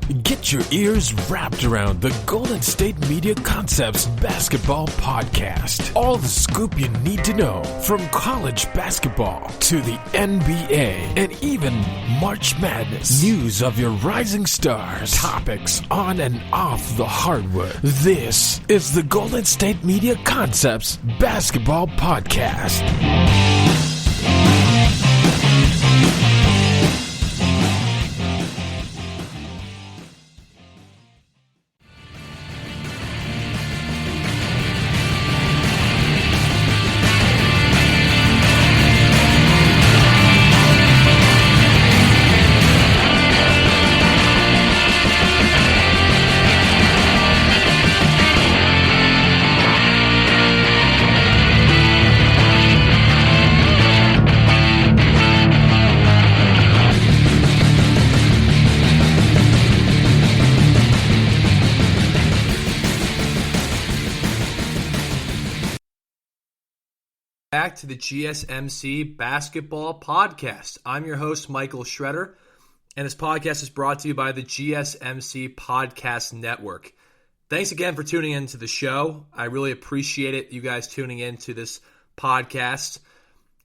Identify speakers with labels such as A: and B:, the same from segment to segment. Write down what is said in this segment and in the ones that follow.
A: Get your ears wrapped around the Golden State Media Concepts Basketball Podcast. All the scoop you need to know, from college basketball to the NBA and even March Madness. News of your rising stars, topics on and off the hardwood. This is the Golden State Media Concepts Basketball Podcast.
B: Back to the GSMC Basketball Podcast. I'm your host, Michael Schroeder, and this podcast is brought to you by the GSMC Podcast Network. Thanks again for tuning into the show. I really appreciate it, you guys tuning into this podcast.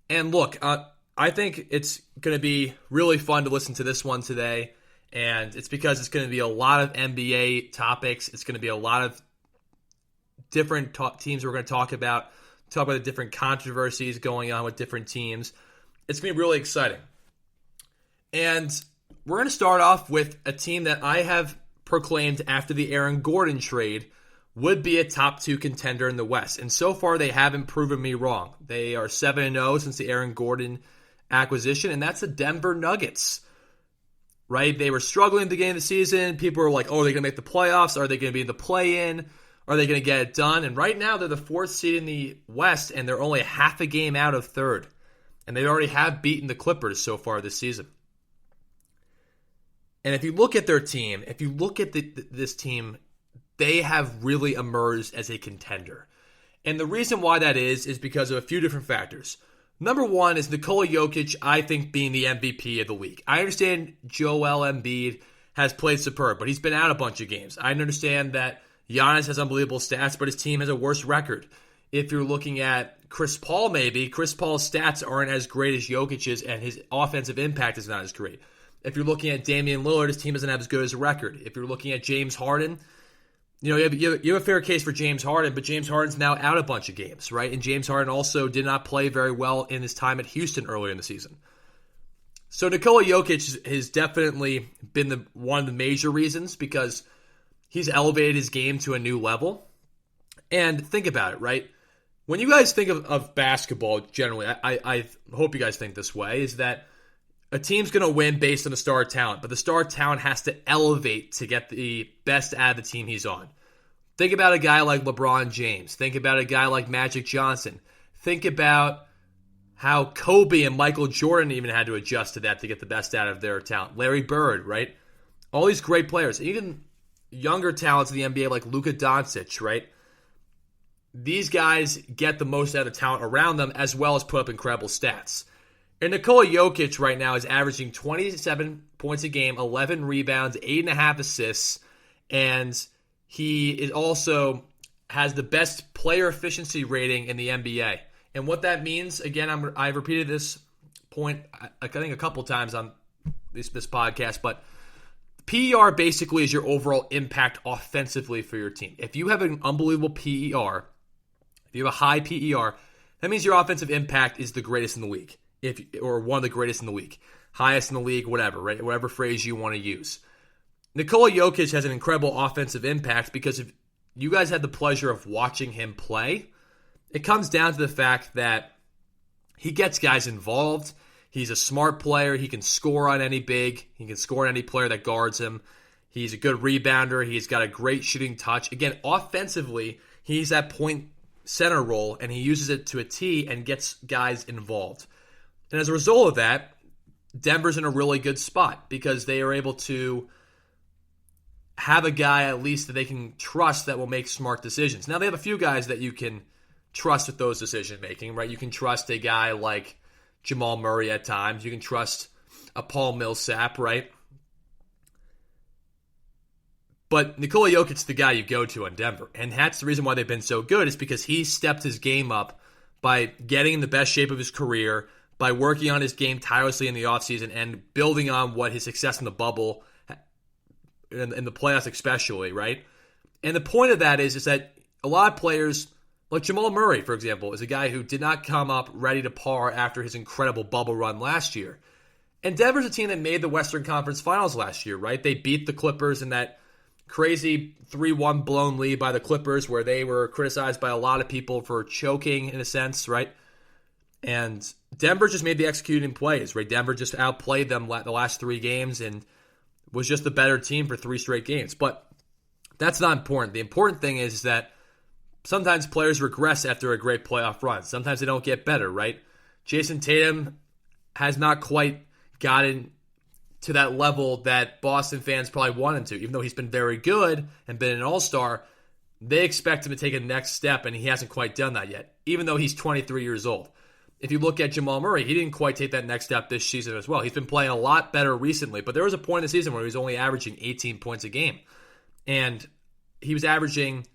B: And look, I think it's going to be really fun to listen to this one today, and it's because it's going to be a lot of NBA topics. It's going to be a lot of different teams we're going to talk about the different controversies going on with different teams. It's going to be really exciting. And we're going to start off with a team that I have proclaimed after the Aaron Gordan trade would be a top 2 contender in the West. And so far, they haven't proven me wrong. They are 7-0 since the Aaron Gordan acquisition, and that's the Denver Nuggets. Right? They were struggling at the beginning of the season. People were like, oh, are they going to make the playoffs? Are they going to be in the play-in? Are they going to get it done? And right now, they're the 4th seed in the West, and they're only half a game out of 3rd. And they already have beaten the Clippers so far this season. And if you look at their team, if you look at this team, they have really emerged as a contender. And the reason why that is because of a few different factors. Number one is Nikola Jokic, I think, being the MVP of the league. I understand Joel Embiid has played superb, but he's been out a bunch of games. I understand that Giannis has unbelievable stats, but his team has a worse record. If you're looking at Chris Paul, maybe, Chris Paul's stats aren't as great as Jokic's, and his offensive impact is not as great. If you're looking at Damian Lillard, his team doesn't have as good as a record. If you're looking at James Harden, you have a fair case for James Harden, but James Harden's now out a bunch of games, right? And James Harden also did not play very well in his time at Houston earlier in the season. So Nikola Jokic has definitely been one of the major reasons, because he's elevated his game to a new level. And think about it, right? When you guys think of basketball generally, I hope you guys think this way, is that a team's going to win based on the star talent, but the star talent has to elevate to get the best out of the team he's on. Think about a guy like LeBron James. Think about a guy like Magic Johnson. Think about how Kobe and Michael Jordan even had to adjust to that to get the best out of their talent. Larry Bird, right? All these great players. Even younger talents in the NBA like Luka Doncic, right? These guys get the most out of the talent around them, as well as put up incredible stats. And Nikola Jokic right now is averaging 27 points a game, 11 rebounds, 8.5 assists, and he is also has the best player efficiency rating in the NBA. And what that means, again, I've repeated this point, I think, a couple times on this podcast, but PER basically is your overall impact offensively for your team. If you have an unbelievable PER, if you have a high PER, that means your offensive impact is the greatest in the league, or one of the greatest in the league, highest in the league, whatever, right? Whatever phrase you want to use. Nikola Jokic has an incredible offensive impact because if you guys had the pleasure of watching him play, it comes down to the fact that he gets guys involved. He's a smart player. He can score on any big. He can score on any player that guards him. He's a good rebounder. He's got a great shooting touch. Again, offensively, he's that point center role, and he uses it to a T and gets guys involved. And as a result of that, Denver's in a really good spot because they are able to have a guy at least that they can trust that will make smart decisions. Now, they have a few guys that you can trust with those decision-making, right? You can trust a guy like Jamal Murray at times. You can trust a Paul Millsap, right? But Nikola Jokic is the guy you go to on Denver. And that's the reason why they've been so good, is because he stepped his game up by getting in the best shape of his career, by working on his game tirelessly in the offseason, and building on what his success in the bubble, in the playoffs especially, right? And the point of that is that a lot of players, like Jamal Murray, for example, is a guy who did not come up ready to par after his incredible bubble run last year. And Denver's a team that made the Western Conference Finals last year, right? They beat the Clippers in that crazy 3-1 blown lead by the Clippers, where they were criticized by a lot of people for choking, in a sense, right? And Denver just made the executing plays, right? Denver just outplayed them the last 3 games and was just the better team for 3 straight games. But that's not important. The important thing is that sometimes players regress after a great playoff run. Sometimes they don't get better, right? Jason Tatum has not quite gotten to that level that Boston fans probably want him to. Even though he's been very good and been an all-star, they expect him to take a next step, and he hasn't quite done that yet, even though he's 23 years old. If you look at Jamal Murray, he didn't quite take that next step this season as well. He's been playing a lot better recently, but there was a point in the season where he was only averaging 18 points a game. And he was averaging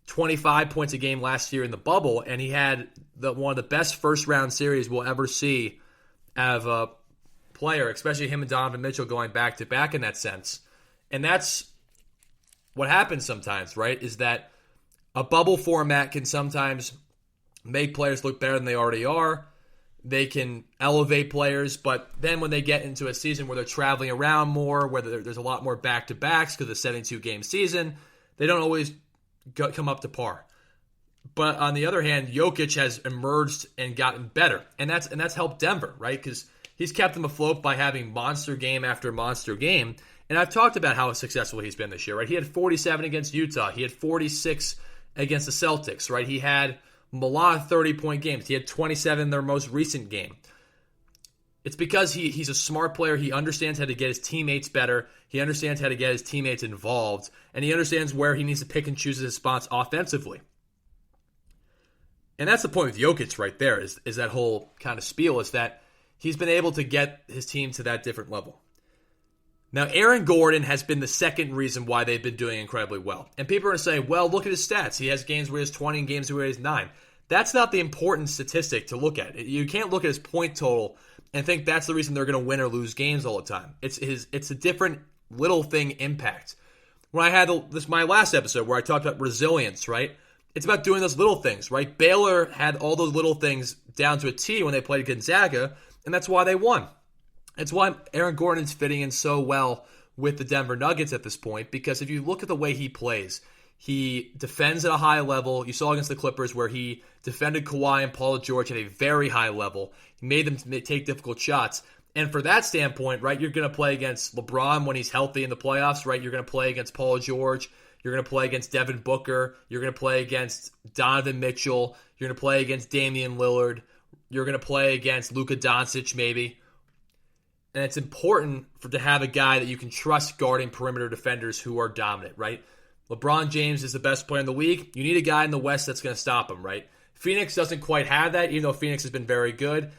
B: 25 points a game last year in the bubble, and he had one of the best first-round series we'll ever see out of a player, especially him and Donovan Mitchell going back-to-back in that sense. And that's what happens sometimes, right, is that a bubble format can sometimes make players look better than they already are. They can elevate players, but then when they get into a season where they're traveling around more, where there's a lot more back-to-backs because of the 72-game season, they don't always come up to par. But on the other hand, Jokic has emerged and gotten better, and that's helped Denver, right? Because he's kept them afloat by having monster game after monster game. And I've talked about how successful he's been this year, right? He had 47 against Utah. He had 46 against the Celtics, right? He had a lot of 30-point games. He had 27 in their most recent game. It's because he's a smart player. He understands how to get his teammates better. He understands how to get his teammates involved. And he understands where he needs to pick and choose his spots offensively. And that's the point with Jokic right there, is that whole kind of spiel, is that he's been able to get his team to that different level. Now, Aaron Gordan has been the second reason why they've been doing incredibly well. And people are going to say, well, look at his stats. He has games where he has 20 and games where he has 9. That's not the important statistic to look at. You can't look at his point total and think that's the reason they're going to win or lose games all the time. It's a different little thing impact. When I had my last episode where I talked about resilience, right? It's about doing those little things, right? Baylor had all those little things down to a T when they played Gonzaga, and that's why they won. It's why Aaron Gordon's fitting in so well with the Denver Nuggets at this point, because if you look at the way he plays, he defends at a high level. You saw against the Clippers where he defended Kawhi and Paul George at a very high level. He made them take difficult shots. And for that standpoint, right, you're going to play against LeBron when he's healthy in the playoffs, right? You're going to play against Paul George. You're going to play against Devin Booker. You're going to play against Donovan Mitchell. You're going to play against Damian Lillard. You're going to play against Luka Doncic maybe. And it's important to have a guy that you can trust guarding perimeter defenders who are dominant, right? LeBron James is the best player in the league. You need a guy in the West that's going to stop him, right? Phoenix doesn't quite have that, even though Phoenix has been very good.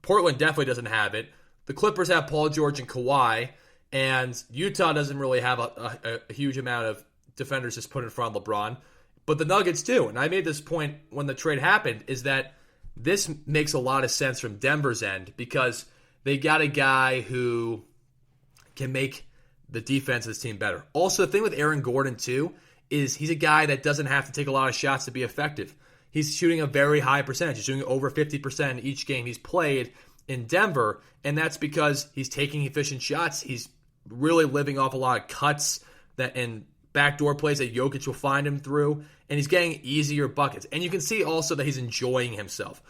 B: Portland definitely doesn't have it. The Clippers have Paul George and Kawhi, and Utah doesn't really have a huge amount of defenders just put in front of LeBron. But the Nuggets do. And I made this point when the trade happened, is that this makes a lot of sense from Denver's end because they got a guy who can make the defense of this team better. Also, the thing with Aaron Gordan, too, is he's a guy that doesn't have to take a lot of shots to be effective. He's shooting a very high percentage. He's shooting over 50% in each game he's played in Denver, and that's because he's taking efficient shots. He's really living off a lot of cuts and backdoor plays that Jokic will find him through, and he's getting easier buckets. And you can see also that he's enjoying himself.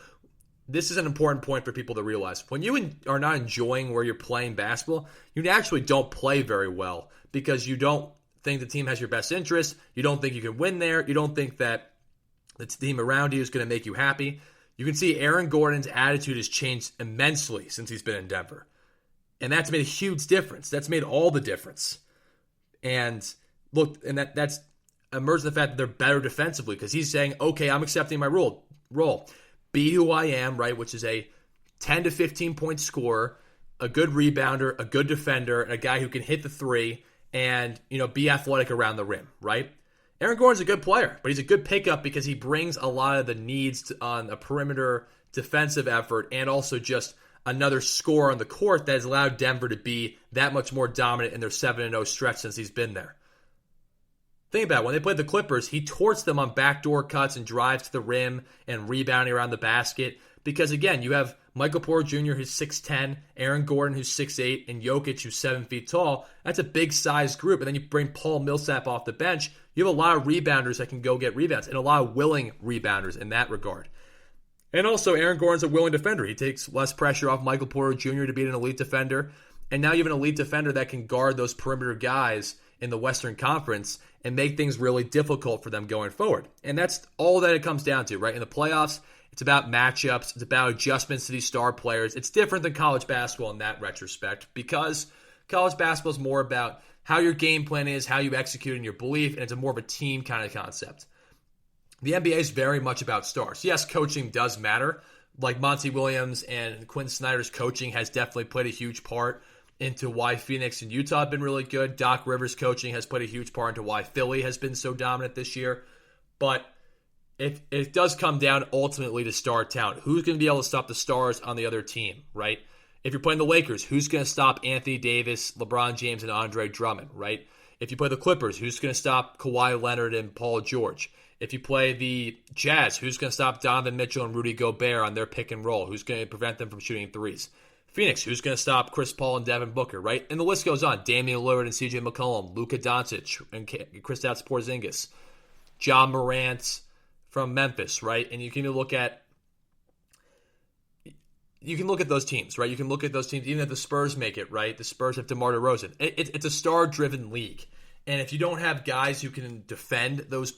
B: This is an important point for people to realize. When you are not enjoying where you're playing basketball, you actually don't play very well because you don't think the team has your best interest. You don't think you can win there. You don't think that the team around you is going to make you happy. You can see Aaron Gordon's attitude has changed immensely since he's been in Denver. And that's made a huge difference. That's made all the difference. And look, and that's emerged in the fact that they're better defensively because he's saying, okay, I'm accepting my role. Be who I am, right, which is a 10 to 15 point scorer, a good rebounder, a good defender, and a guy who can hit the three and, be athletic around the rim, right? Aaron Gordon's a good player, but he's a good pickup because he brings a lot of the needs on a perimeter defensive effort and also just another scorer on the court that has allowed Denver to be that much more dominant in their 7-0 stretch since he's been there. Think about it. When they played the Clippers, he torched them on backdoor cuts and drives to the rim and rebounding around the basket. Because, again, you have Michael Porter Jr., who's 6'10", Aaron Gordon, who's 6'8", and Jokic, who's 7 feet tall. That's a big-sized group. And then you bring Paul Millsap off the bench. You have a lot of rebounders that can go get rebounds and a lot of willing rebounders in that regard. And also, Aaron Gordon's a willing defender. He takes less pressure off Michael Porter Jr. to be an elite defender. And now you have an elite defender that can guard those perimeter guys in the Western Conference and make things really difficult for them going forward. And that's all that it comes down to, right? In the playoffs, it's about matchups. It's about adjustments to these star players. It's different than college basketball in that retrospect because college basketball is more about how your game plan is, how you execute in your belief, and it's a more of a team kind of concept. The NBA is very much about stars. Yes, coaching does matter. Like Monty Williams and Quinn Snyder's coaching has definitely played a huge part into why Phoenix and Utah have been really good. Doc Rivers' coaching has played a huge part into why Philly has been so dominant this year. But it does come down ultimately to star talent. Who's going to be able to stop the stars on the other team, right? If you're playing the Lakers, who's going to stop Anthony Davis, LeBron James, and Andre Drummond, right? If you play the Clippers, who's going to stop Kawhi Leonard and Paul George? If you play the Jazz, who's going to stop Donovan Mitchell and Rudy Gobert on their pick and roll? Who's going to prevent them from shooting threes? Phoenix, who's going to stop Chris Paul and Devin Booker, right? And the list goes on. Damian Lillard and CJ McCollum, Luka Doncic and Kristaps Porzingis, Ja Morant from Memphis, right? And you can look at those teams, right? You can look at those teams, even if the Spurs make it, right? The Spurs have DeMar DeRozan. It's a star-driven league. And if you don't have guys who can defend those,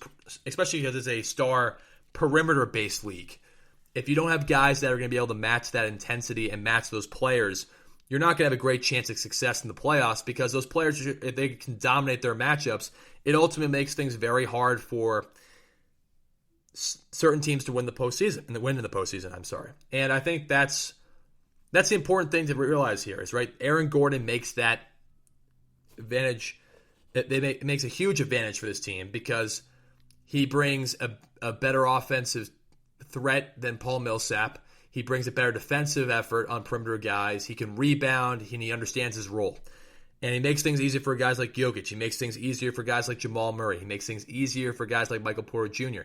B: especially because it's a star perimeter-based league, if you don't have guys that are going to be able to match that intensity and match those players, you're not going to have a great chance of success in the playoffs because those players, if they can dominate their matchups, it ultimately makes things very hard for certain teams to win the postseason, And I think that's the important thing to realize here is, right, Aaron Gordon makes that advantage. It makes a huge advantage for this team because he brings a better offensive threat than Paul Millsap. He brings a better defensive effort on perimeter guys. He can rebound, and he understands his role. And he makes things easier for guys like Jokic. He makes things easier for guys like Jamal Murray. He makes things easier for guys like Michael Porter Jr.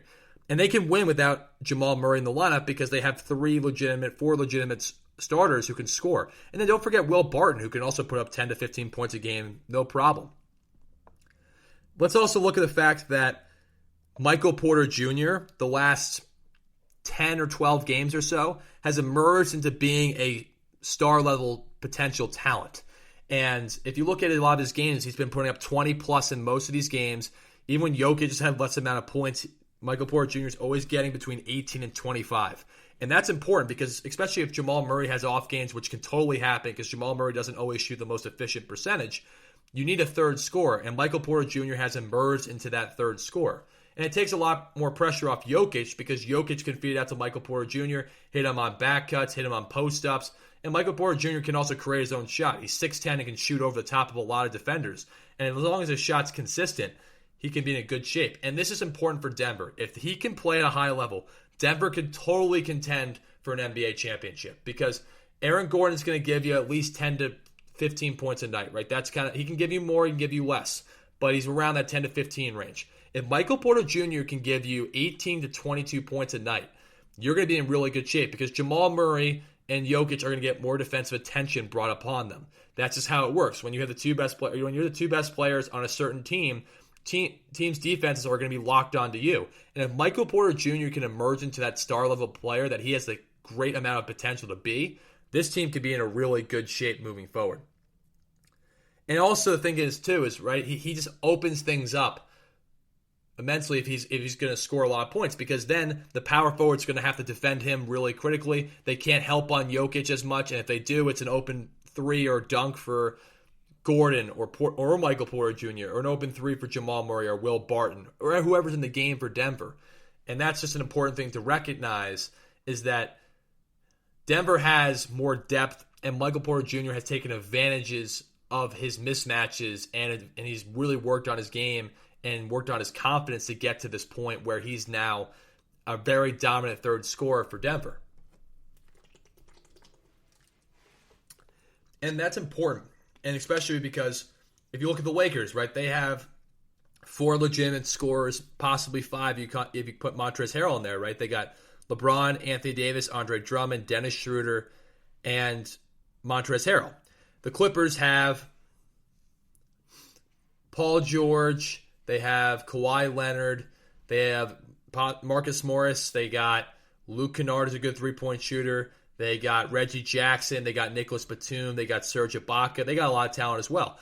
B: And they can win without Jamal Murray in the lineup because they have four legitimate starters who can score. And then don't forget Will Barton, who can also put up 10 to 15 points a game, no problem. Let's also look at the fact that Michael Porter Jr., the last 10 or 12 games or so, has emerged into being a star-level potential talent. And if you look at a lot of his games, he's been putting up 20-plus in most of these games. Even when Jokic has had less amount of points, Michael Porter Jr. is always getting between 18 and 25. And that's important because especially if Jamal Murray has off games, which can totally happen because Jamal Murray doesn't always shoot the most efficient percentage, you need a third scorer. And Michael Porter Jr. has emerged into that third scorer. And it takes a lot more pressure off Jokic because Jokic can feed it out to Michael Porter Jr., hit him on back cuts, hit him on post-ups. And Michael Porter Jr. can also create his own shot. He's 6'10" and can shoot over the top of a lot of defenders. And as long as his shot's consistent, he can be in good shape. And this is important for Denver. If he can play at a high level, Denver could totally contend for an NBA championship because Aaron Gordon is going to give you at least 10 to 15 points a night, right? That's he can give you more, he can give you less, but he's around that 10 to 15 range. If Michael Porter Jr. can give you 18 to 22 points a night, you're going to be in really good shape because Jamal Murray and Jokic are going to get more defensive attention brought upon them. That's just how it works. When you have the two best players, when you're the two best players on a certain teams' defenses are going to be locked onto you. And if Michael Porter Jr. can emerge into that star-level player that he has the great amount of potential to be, this team could be in a really good shape moving forward. And also the thing is, too, is, right, he just opens things up immensely if he's going to score a lot of points because then the power forward's going to have to defend him really critically. They can't help on Jokic as much, and if they do, it's an open three or dunk for Gordon or Michael Porter Jr. or an open three for Jamal Murray or Will Barton or whoever's in the game for Denver. And that's just an important thing to recognize is that Denver has more depth and Michael Porter Jr. has taken advantages of his mismatches, and he's really worked on his game and worked on his confidence to get to this point where he's now a very dominant third scorer for Denver. And that's important, and especially because if you look at the Lakers, right, they have 4 legitimate scorers, possibly 5 if you put Montrezl Harrell in there, right? They got LeBron, Anthony Davis, Andre Drummond, Dennis Schroeder, and Montrezl Harrell. The Clippers have Paul George, they have Kawhi Leonard, they have Marcus Morris, they got Luke Kennard, who's a good three-point shooter, they got Reggie Jackson, they got Nicholas Batum, they got Serge Ibaka, they got a lot of talent as well.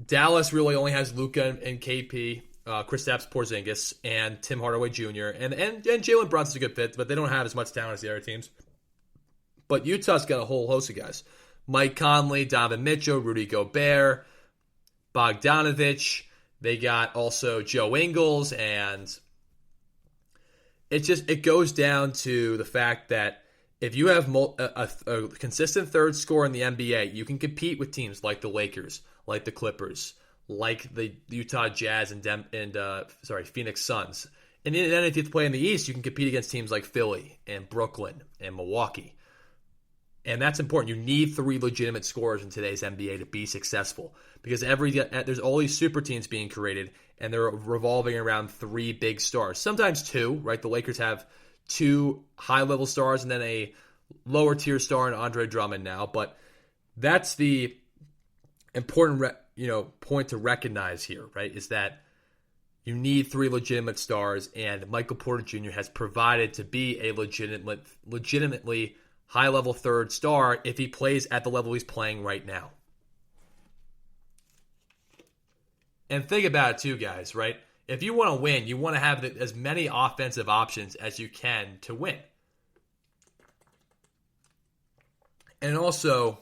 B: Dallas really only has Luka and KP, Kristaps Porzingis, and Tim Hardaway Jr., and Jalen Brunson's a good fit, but they don't have as much talent as the other teams. But Utah's got a whole host of guys. Mike Conley, Donovan Mitchell, Rudy Gobert, Bogdanovich. They got also Joe Ingles, and it goes down to the fact that if you have a consistent third scorer in the NBA, you can compete with teams like the Lakers, like the Clippers, like the Utah Jazz and Phoenix Suns. And then if you play in the East, you can compete against teams like Philly and Brooklyn and Milwaukee. And that's important. You need 3 legitimate scorers in today's NBA to be successful because there's all these super teams being created, and they're revolving around 3 big stars. Sometimes 2, right? The Lakers have 2 high-level stars and then a lower-tier star in Andre Drummond now. But that's the important point to recognize here, right, is that you need 3 legitimate stars, and Michael Porter Jr. has provided to be a legitimately high-level third star if he plays at the level he's playing right now. And think about it too, guys, right? If you want to win, you want to have as many offensive options as you can to win. And also,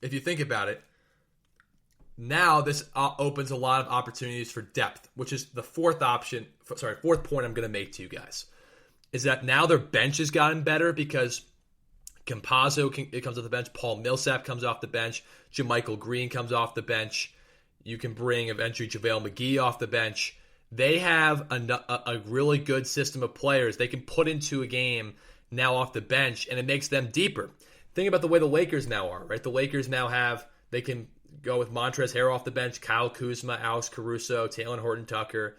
B: if you think about it, now this opens a lot of opportunities for depth, which is the fourth point I'm going to make to you guys, is that now their bench has gotten better because Campazzo comes off the bench, Paul Millsap comes off the bench, JaMychal Green comes off the bench. You can bring eventually JaVale McGee off the bench. They have a really good system of players they can put into a game now off the bench, and it makes them deeper. Think about the way the Lakers now are, right? The Lakers now they can go with Montrezl Harrell off the bench, Kyle Kuzma, Alex Caruso, Talen Horton-Tucker.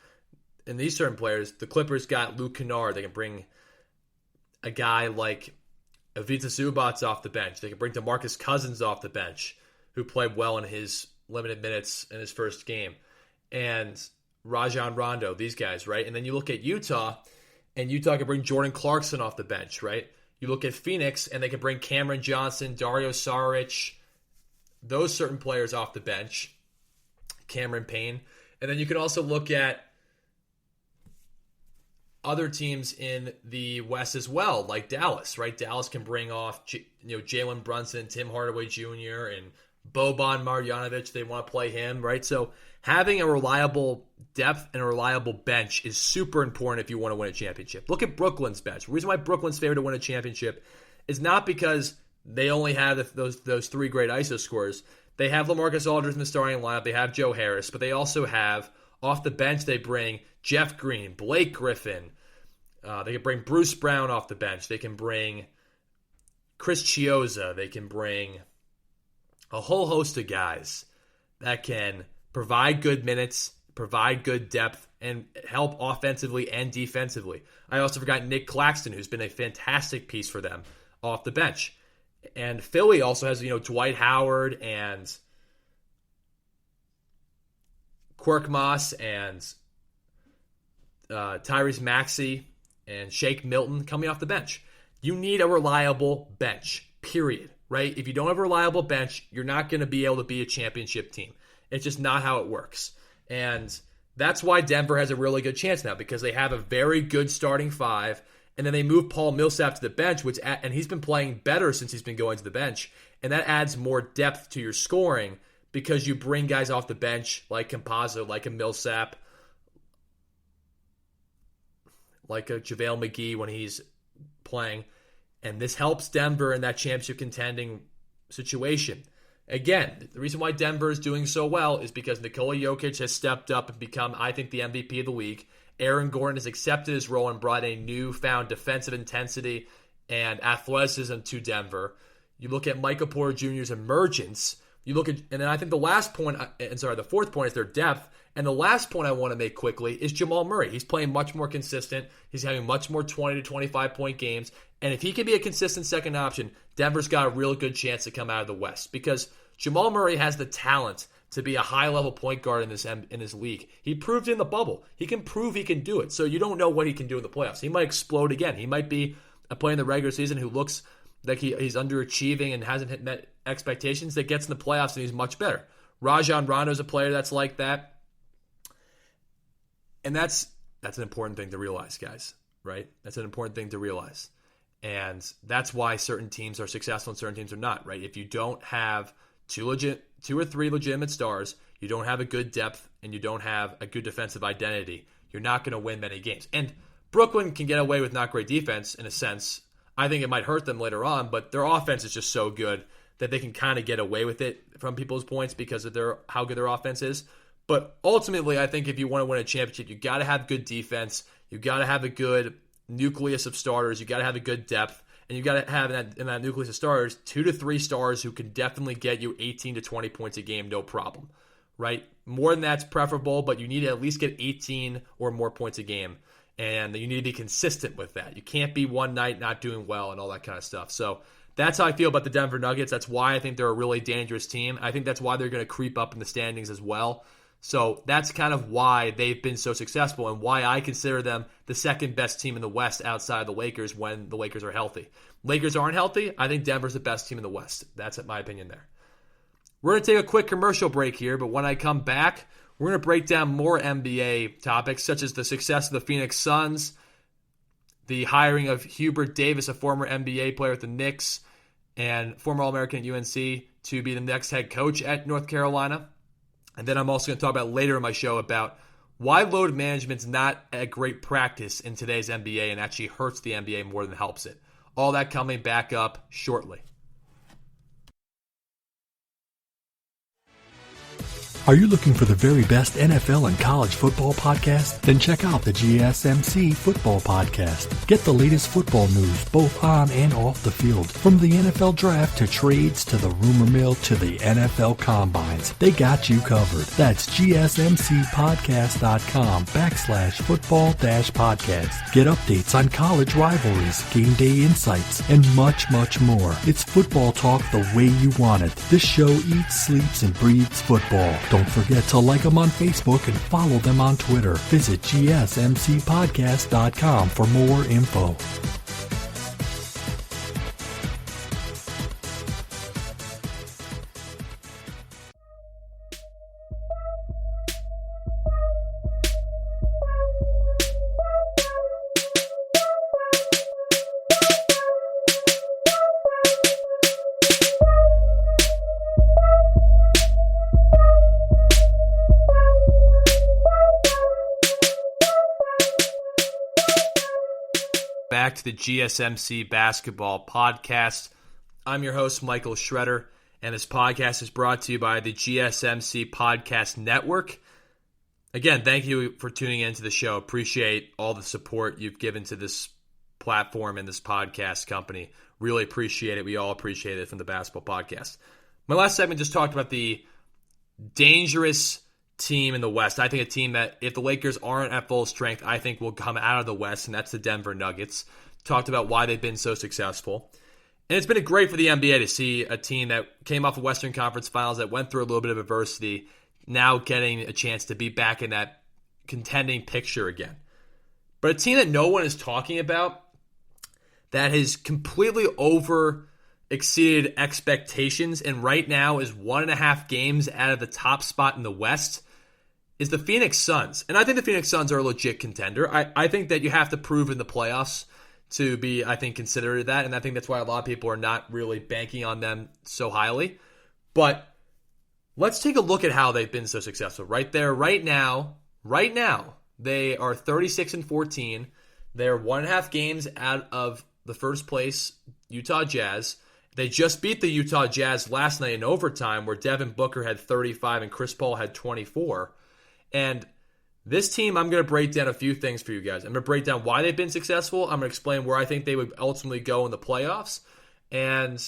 B: And these certain players, the Clippers got Luke Kennard. They can bring a guy like Ivica Zubac off the bench. They can bring DeMarcus Cousins off the bench, who played well in his limited minutes in his first game. And Rajon Rondo, these guys, right? And then you look at Utah, and Utah can bring Jordan Clarkson off the bench, right? You look at Phoenix, and they can bring Cameron Johnson, Dario Saric, those certain players off the bench, Cameron Payne. And then you can also look at other teams in the West as well, like Dallas, right? Dallas can bring off Jalen Brunson, Tim Hardaway Jr., and Boban Marjanovic. They want to play him, right? So having a reliable depth and a reliable bench is super important if you want to win a championship. Look at Brooklyn's bench. The reason why Brooklyn's favored to win a championship is not because they only have those 3 great ISO scorers. They have LaMarcus Aldridge in the starting lineup. They have Joe Harris, but they also have off the bench. They bring Jeff Green, Blake Griffin. They can bring Bruce Brown off the bench. They can bring Chris Chiozza. They can bring a whole host of guys that can provide good minutes, provide good depth, and help offensively and defensively. I also forgot Nick Claxton, who's been a fantastic piece for them off the bench. And Philly also has, Dwight Howard and Korkmaz and Tyrese Maxey and Shake Milton coming off the bench. You need a reliable bench, period, right? If you don't have a reliable bench, you're not going to be able to be a championship team. It's just not how it works. And that's why Denver has a really good chance now, because they have a very good starting 5. And then they move Paul Millsap to the bench, and he's been playing better since he's been going to the bench. And that adds more depth to your scoring because you bring guys off the bench like Campazzo, like a Millsap, like a JaVale McGee when he's playing. And this helps Denver in that championship contending situation. Again, the reason why Denver is doing so well is because Nikola Jokic has stepped up and become, I think, the MVP of the league. Aaron Gordan has accepted his role and brought a newfound defensive intensity and athleticism to Denver. You look at Michael Porter Jr.'s emergence. You look at, and then I think the fourth point is their depth. And the last point I want to make quickly is Jamal Murray. He's playing much more consistent. He's having much more 20 to 25 point games. And if he can be a consistent second option, Denver's got a real good chance to come out of the West, because Jamal Murray has the talent to be a high-level point guard in this league. He proved in the bubble. He can prove he can do it. So you don't know what he can do in the playoffs. He might explode again. He might be a player in the regular season who looks like he's underachieving and hasn't met expectations, that gets in the playoffs and he's much better. Rajon Rondo is a player that's like that. And that's an important thing to realize, guys, right? That's an important thing to realize. And that's why certain teams are successful and certain teams are not, right? If you don't have two or three legitimate stars, you don't have a good depth, and you don't have a good defensive identity, you're not going to win many games. And Brooklyn can get away with not great defense in a sense. I think it might hurt them later on, but their offense is just so good that they can kind of get away with it from people's points because of how good their offense is. But ultimately, I think if you want to win a championship, you got to have good defense. You got to have a good nucleus of starters. You got to have a good depth. And you got to have in that nucleus of starters 2 to 3 stars who can definitely get you 18 to 20 points a game, no problem, right? More than that's preferable, but you need to at least get 18 or more points a game. And you need to be consistent with that. You can't be one night not doing well and all that kind of stuff. So that's how I feel about the Denver Nuggets. That's why I think they're a really dangerous team. I think that's why they're going to creep up in the standings as well. So that's kind of why they've been so successful and why I consider them the second best team in the West outside of the Lakers when the Lakers are healthy. Lakers aren't healthy. I think Denver's the best team in the West. That's my opinion there. We're going to take a quick commercial break here, but when I come back, we're going to break down more NBA topics, such as the success of the Phoenix Suns, the hiring of Hubert Davis, a former NBA player with the Knicks and former All-American at UNC, to be the next head coach at North Carolina. And then I'm also going to talk about later in my show about why load management's not a great practice in today's NBA and actually hurts the NBA more than helps it. All that coming back up shortly.
C: Are you looking for the very best NFL and college football podcast? Then check out the GSMC Football Podcast. Get the latest football news both on and off the field. From the NFL Draft to trades to the rumor mill to the NFL Combines, they got you covered. That's GSMCpodcast.com/football-podcast. Get updates on college rivalries, game day insights, and much, much more. It's football talk the way you want it. This show eats, sleeps, and breathes football. Don't forget to like them on Facebook and follow them on Twitter. Visit GSMCpodcast.com for more info.
B: Back to the GSMC Basketball Podcast. I'm your host, Michael Schroeder, and this podcast is brought to you by the GSMC Podcast Network. Again, thank you for tuning into the show. Appreciate all the support you've given to this platform and this podcast company. Really appreciate it. We all appreciate it from the Basketball Podcast. My last segment just talked about the dangerous team in the West. I think a team that, if the Lakers aren't at full strength, I think will come out of the West, and that's the Denver Nuggets. Talked about why they've been so successful. And it's been great for the NBA to see a team that came off of Western Conference Finals, that went through a little bit of adversity, now getting a chance to be back in that contending picture again. But a team that no one is talking about, that has completely exceeded expectations and right now is 1.5 games out of the top spot in the West, is the Phoenix Suns. And I think the Phoenix Suns are a legit contender. I think that you have to prove in the playoffs to be, I think, considered that. And I think that's why a lot of people are not really banking on them so highly. But let's take a look at how they've been so successful. Right now, they are 36-14. They're 1.5 games out of the first place Utah Jazz. They just beat the Utah Jazz last night in overtime where Devin Booker had 35 and Chris Paul had 24. And this team, I'm going to break down a few things for you guys. I'm going to break down why they've been successful. I'm going to explain where I think they would ultimately go in the playoffs and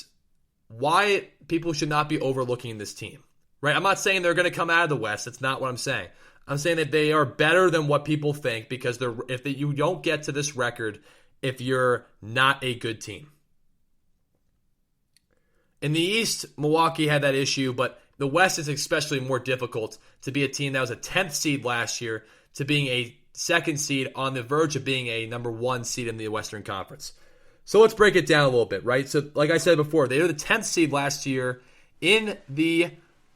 B: why people should not be overlooking this team. Right? I'm not saying they're going to come out of the West. That's not what I'm saying. I'm saying that they are better than what people think because you don't get to this record if you're not a good team. In the East, Milwaukee had that issue, but the West is especially more difficult to be a team that was a 10th seed last year to being a 2nd seed on the verge of being a number 1 seed in the Western Conference. So let's break it down a little bit, right? So like I said before, they were the 10th seed last year in the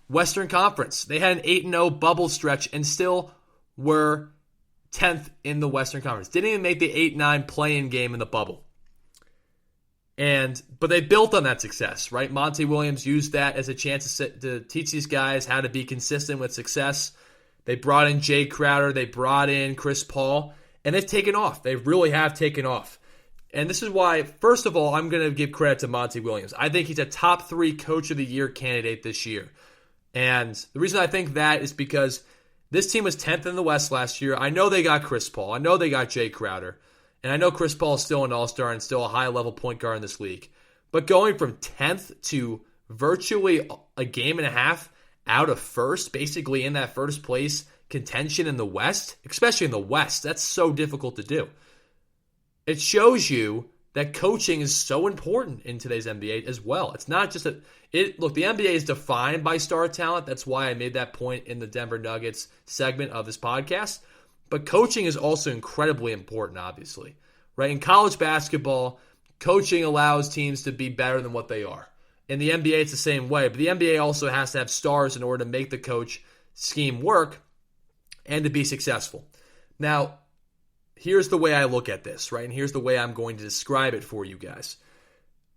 B: Western Conference. They had an 8-0 bubble stretch and still were 10th in the Western Conference. Didn't even make the 8-9 play-in game in the bubble. But they built on that success, right? Monty Williams used that as a chance to teach these guys how to be consistent with success. They brought in Jay Crowder. They brought in Chris Paul. And they've taken off. They really have taken off. And this is why, first of all, I'm going to give credit to Monty Williams. I think he's a top 3 Coach of the Year candidate this year. And the reason I think that is because this team was 10th in the West last year. I know they got Chris Paul. I know they got Jay Crowder. And I know Chris Paul is still an all-star and still a high-level point guard in this league. But going from 10th to virtually a game and a half out of first, basically in that first place contention in the West, especially in the West, that's so difficult to do. It shows you that coaching is so important in today's NBA as well. It's not just look, the NBA is defined by star talent. That's why I made that point in the Denver Nuggets segment of this podcast. But coaching is also incredibly important, obviously. Right? In college basketball, coaching allows teams to be better than what they are. In the NBA, it's the same way. But the NBA also has to have stars in order to make the coach scheme work and to be successful. Now, here's the way I look at this, right? And here's the way I'm going to describe it for you guys.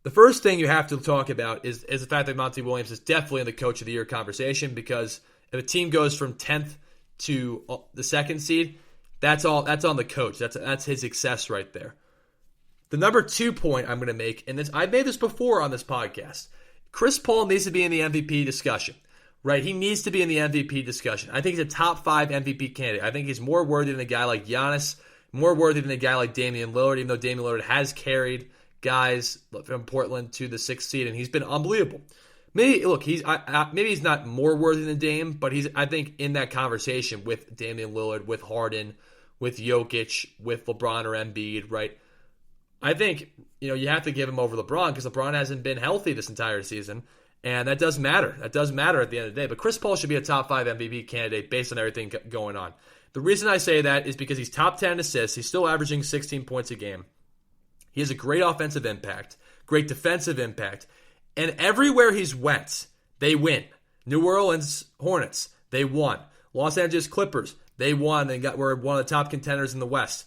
B: The first thing you have to talk about is the fact that Monty Williams is definitely in the Coach of the Year conversation because if a team goes from 10th to the 2nd seed, that's on the coach. That's his success right there. The number 2 point I'm going to make, and I've made this before on this podcast, Chris Paul needs to be in the MVP discussion, right? He needs to be in the MVP discussion. I think he's a top 5 MVP candidate. I think he's more worthy than a guy like Giannis, more worthy than a guy like Damian Lillard, even though Damian Lillard has carried guys from Portland to the 6th seed, and he's been unbelievable. Maybe he's not more worthy than Dame, but he's, I think, in that conversation with Damian Lillard, with Harden, with Jokic, with LeBron or Embiid, right? I think, you have to give him over LeBron because LeBron hasn't been healthy this entire season, and that does matter. That does matter at the end of the day. But Chris Paul should be a top 5 MVP candidate based on everything going on. The reason I say that is because he's top 10 assists. He's still averaging 16 points a game. He has a great offensive impact, great defensive impact, and everywhere he's went, they win. New Orleans Hornets, they won. Los Angeles Clippers, they won and were one of the top contenders in the West.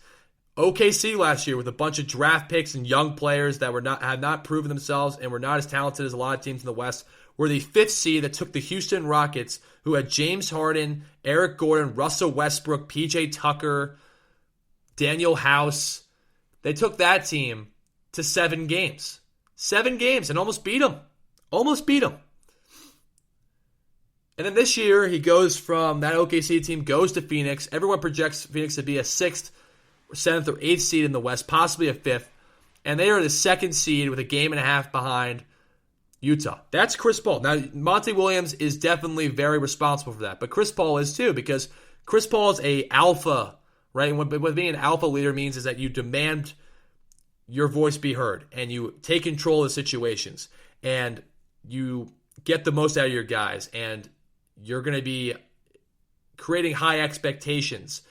B: OKC last year with a bunch of draft picks and young players that had not proven themselves and were not as talented as a lot of teams in the West were the 5th seed that took the Houston Rockets, who had James Harden, Eric Gordon, Russell Westbrook, PJ Tucker, Daniel House. They took that team to 7 games. 7 games and almost beat them. And then this year, he goes from that OKC team, goes to Phoenix. Everyone projects Phoenix to be a 6th, 7th, or 8th seed in the West, possibly a 5th. And they are the 2nd seed with a game and a half behind Utah. That's Chris Paul. Now, Monty Williams is definitely very responsible for that. But Chris Paul is too, because Chris Paul is a alpha, right? And what being an alpha leader means is that you demand your voice be heard and you take control of the situations and you get the most out of your guys and you're going to be creating high expectations.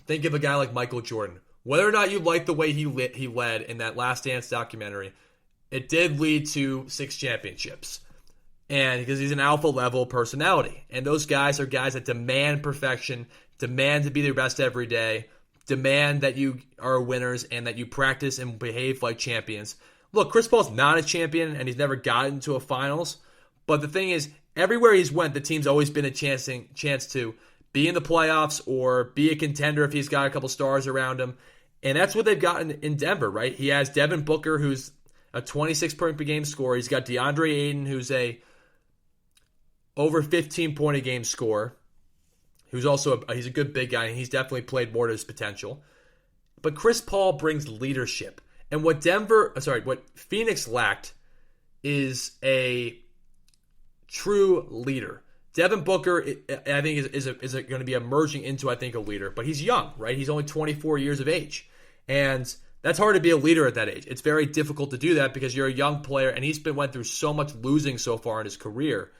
B: Think of a guy like Michael Jordan. Whether or not you like the way he led in that Last Dance documentary, it did lead to 6 championships. And because he's an alpha level personality. And those guys are guys that demand perfection, demand to be their best every day, demand that you are winners and that you practice and behave like champions. Look, Chris Paul's not a champion and he's never gotten to a finals. But the thing is, everywhere he's went, the team's always been a chance to be in the playoffs or be a contender if he's got a couple stars around him. And that's what they've gotten in Denver, right? He has Devin Booker, who's a 26 point per game scorer. He's got DeAndre Ayton, who's a over 15 point a game scorer, who's also he's a good big guy, and he's definitely played more to his potential. But Chris Paul brings leadership. And what Phoenix lacked is a true leader. Devin Booker, I think, is going to be emerging into, I think, a leader. But he's young, right? He's only 24 years of age. And that's hard to be a leader at that age. It's very difficult to do that because you're a young player, and went through so much losing so far in his career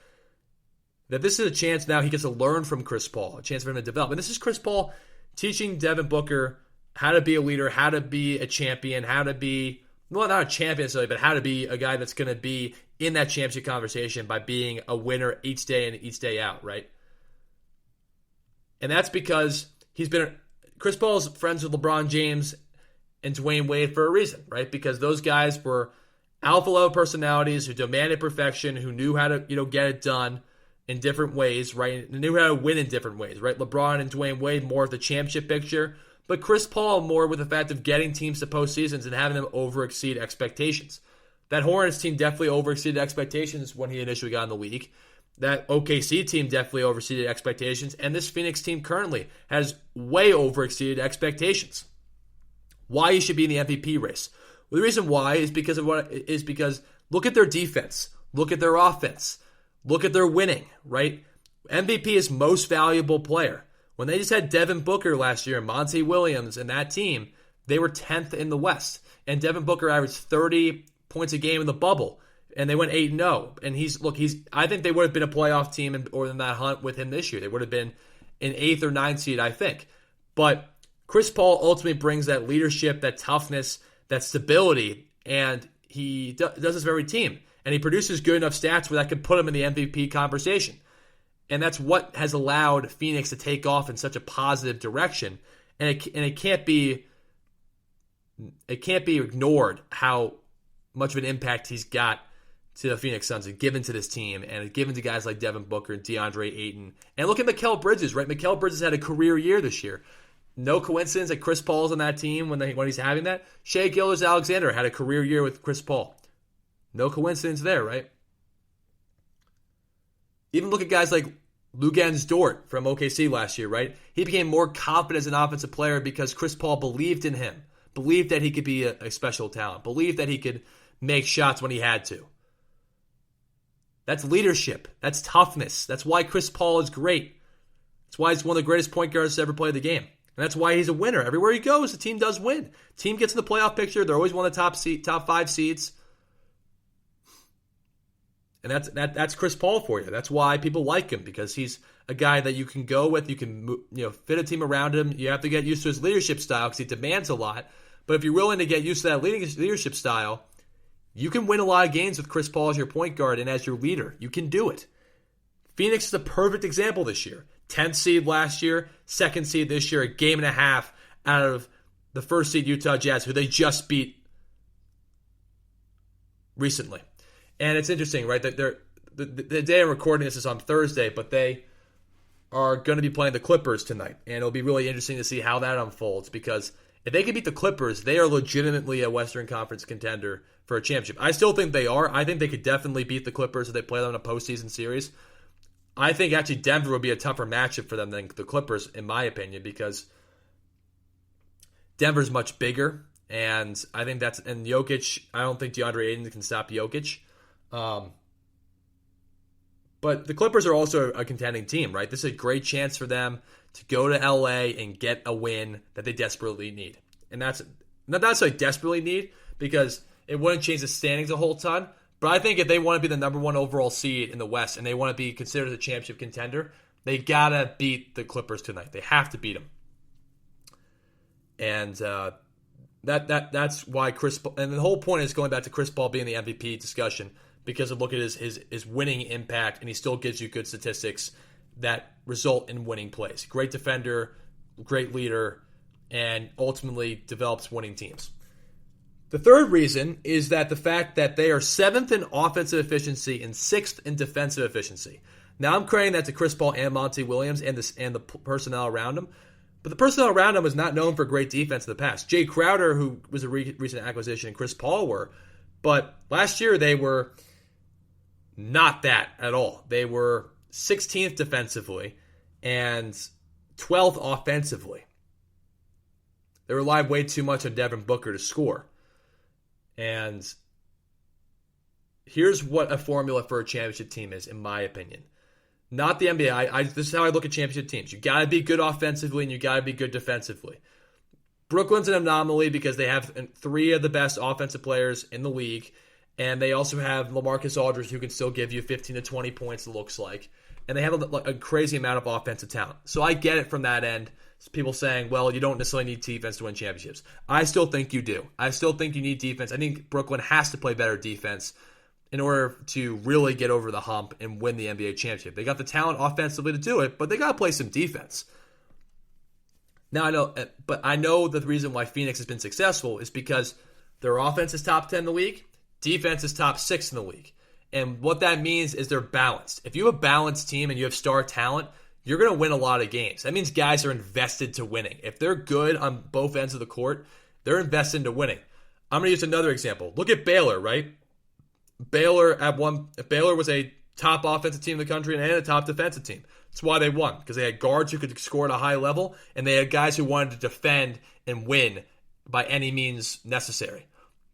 B: that this is a chance now he gets to learn from Chris Paul, a chance for him to develop. And this is Chris Paul teaching Devin Booker how to be a leader, how to be a champion, how to be, well, not a champion necessarily, but how to be a guy that's going to be in that championship conversation by being a winner each day in and each day out, right? And that's because Chris Paul's friends with LeBron James and Dwayne Wade for a reason, right? Because those guys were alpha level personalities who demanded perfection, who knew how to, get it done in different ways, right? And knew how to win in different ways, right? LeBron and Dwayne Wade more of the championship picture, but Chris Paul more with the fact of getting teams to postseasons and having them over-exceed expectations. That Hornets team definitely over-exceeded expectations when he initially got in the league. That OKC team definitely over-exceeded expectations, and this Phoenix team currently has way over-exceeded expectations. Why he should be in the MVP race? Well, the reason why is because look at their defense, look at their offense, look at their winning, right? MVP is most valuable player. When they just had Devin Booker last year and Monty Williams and that team, they were 10th in the West. And Devin Booker averaged 30 points a game in the bubble, and they went 8-0. And I think they would have been a playoff team or in that hunt with him this year. They would have been an 8th or 9th seed, I think. But Chris Paul ultimately brings that leadership, that toughness, that stability, and he does this for every team. And he produces good enough stats where that could put him in the MVP conversation. And that's what has allowed Phoenix to take off in such a positive direction. And it can't be ignored how much of an impact he's got to the Phoenix Suns and given to this team and given to guys like Devin Booker and DeAndre Ayton. And look at Mikal Bridges, right? Mikal Bridges had a career year this year. No coincidence that Chris Paul's on that team when he's having that. Shai Gilgeous-Alexander had a career year with Chris Paul. No coincidence there, right? Even look at guys like Luguentz Dort from OKC last year, right? He became more confident as an offensive player because Chris Paul believed in him, believed that he could be a special talent, believed that he could make shots when he had to. That's leadership. That's toughness. That's why Chris Paul is great. That's why he's one of the greatest point guards to ever play the game. And that's why he's a winner. Everywhere he goes, the team does win. Team gets in the playoff picture. They're always one of the top 5 seeds. And that's Chris Paul for you. That's why people like him, because he's a guy that you can go with. You can fit a team around him. You have to get used to his leadership style because he demands a lot. But if you're willing to get used to that leadership style, you can win a lot of games with Chris Paul as your point guard and as your leader. You can do it. Phoenix is a perfect example this year. 10th seed last year, 2nd seed this year, a game and a half out of the 1st seed Utah Jazz, who they just beat recently. And it's interesting, right, that the day I'm recording this is on Thursday, but they are going to be playing the Clippers tonight. And it'll be really interesting to see how that unfolds, because if they can beat the Clippers, they are legitimately a Western Conference contender for a championship. I still think they are. I think they could definitely beat the Clippers if they play them in a postseason series. I think actually Denver would be a tougher matchup for them than the Clippers, in my opinion, because Denver's much bigger, and I think and Jokic, I don't think DeAndre Ayton can stop Jokic. But the Clippers are also a contending team, right? This is a great chance for them to go to LA and get a win that they desperately need. And that's not necessarily desperately need, because it wouldn't change the standings a whole ton. But I think if they want to be the number 1 overall seed in the West and they want to be considered a championship contender, they gotta beat the Clippers tonight. They have to beat them. And that's why Chris Paul, and the whole point is going back to Chris Paul being the MVP discussion, because of look at his winning impact, and he still gives you good statistics that result in winning plays. Great defender, great leader, and ultimately develops winning teams. The third reason is that the fact that they are 7th in offensive efficiency and 6th in defensive efficiency. Now I'm crediting that to Chris Paul and Monty Williams and the personnel around him, but the personnel around him was not known for great defense in the past. Jay Crowder, who was a recent acquisition, and Chris Paul were, But last year they were not that at all. They were 16th defensively and 12th offensively. They relied way too much on Devin Booker to score. And here's what a formula for a championship team is, in my opinion. Not the NBA. This is how I look at championship teams. You got to be good offensively and you got to be good defensively. Brooklyn's an anomaly because they have 3 of the best offensive players in the league, and they also have LaMarcus Aldridge, who can still give you 15 to 20 points, it looks like. And they have a crazy amount of offensive talent. So I get it from that end. People saying, well, you don't necessarily need defense to win championships. I still think you do. I still think you need defense. I think Brooklyn has to play better defense in order to really get over the hump and win the NBA championship. They got the talent offensively to do it, but they got to play some defense. Now, I know the reason why Phoenix has been successful is because their offense is top 10 in the league, defense is top 6 in the league. And what that means is they're balanced. If you have a balanced team and you have star talent, you're going to win a lot of games. That means guys are invested to winning. If they're good on both ends of the court, they're invested into winning. I'm going to use another example. Look at Baylor, right? Baylor was a top offensive team in the country and a top defensive team. That's why they won, because they had guards who could score at a high level, and they had guys who wanted to defend and win by any means necessary.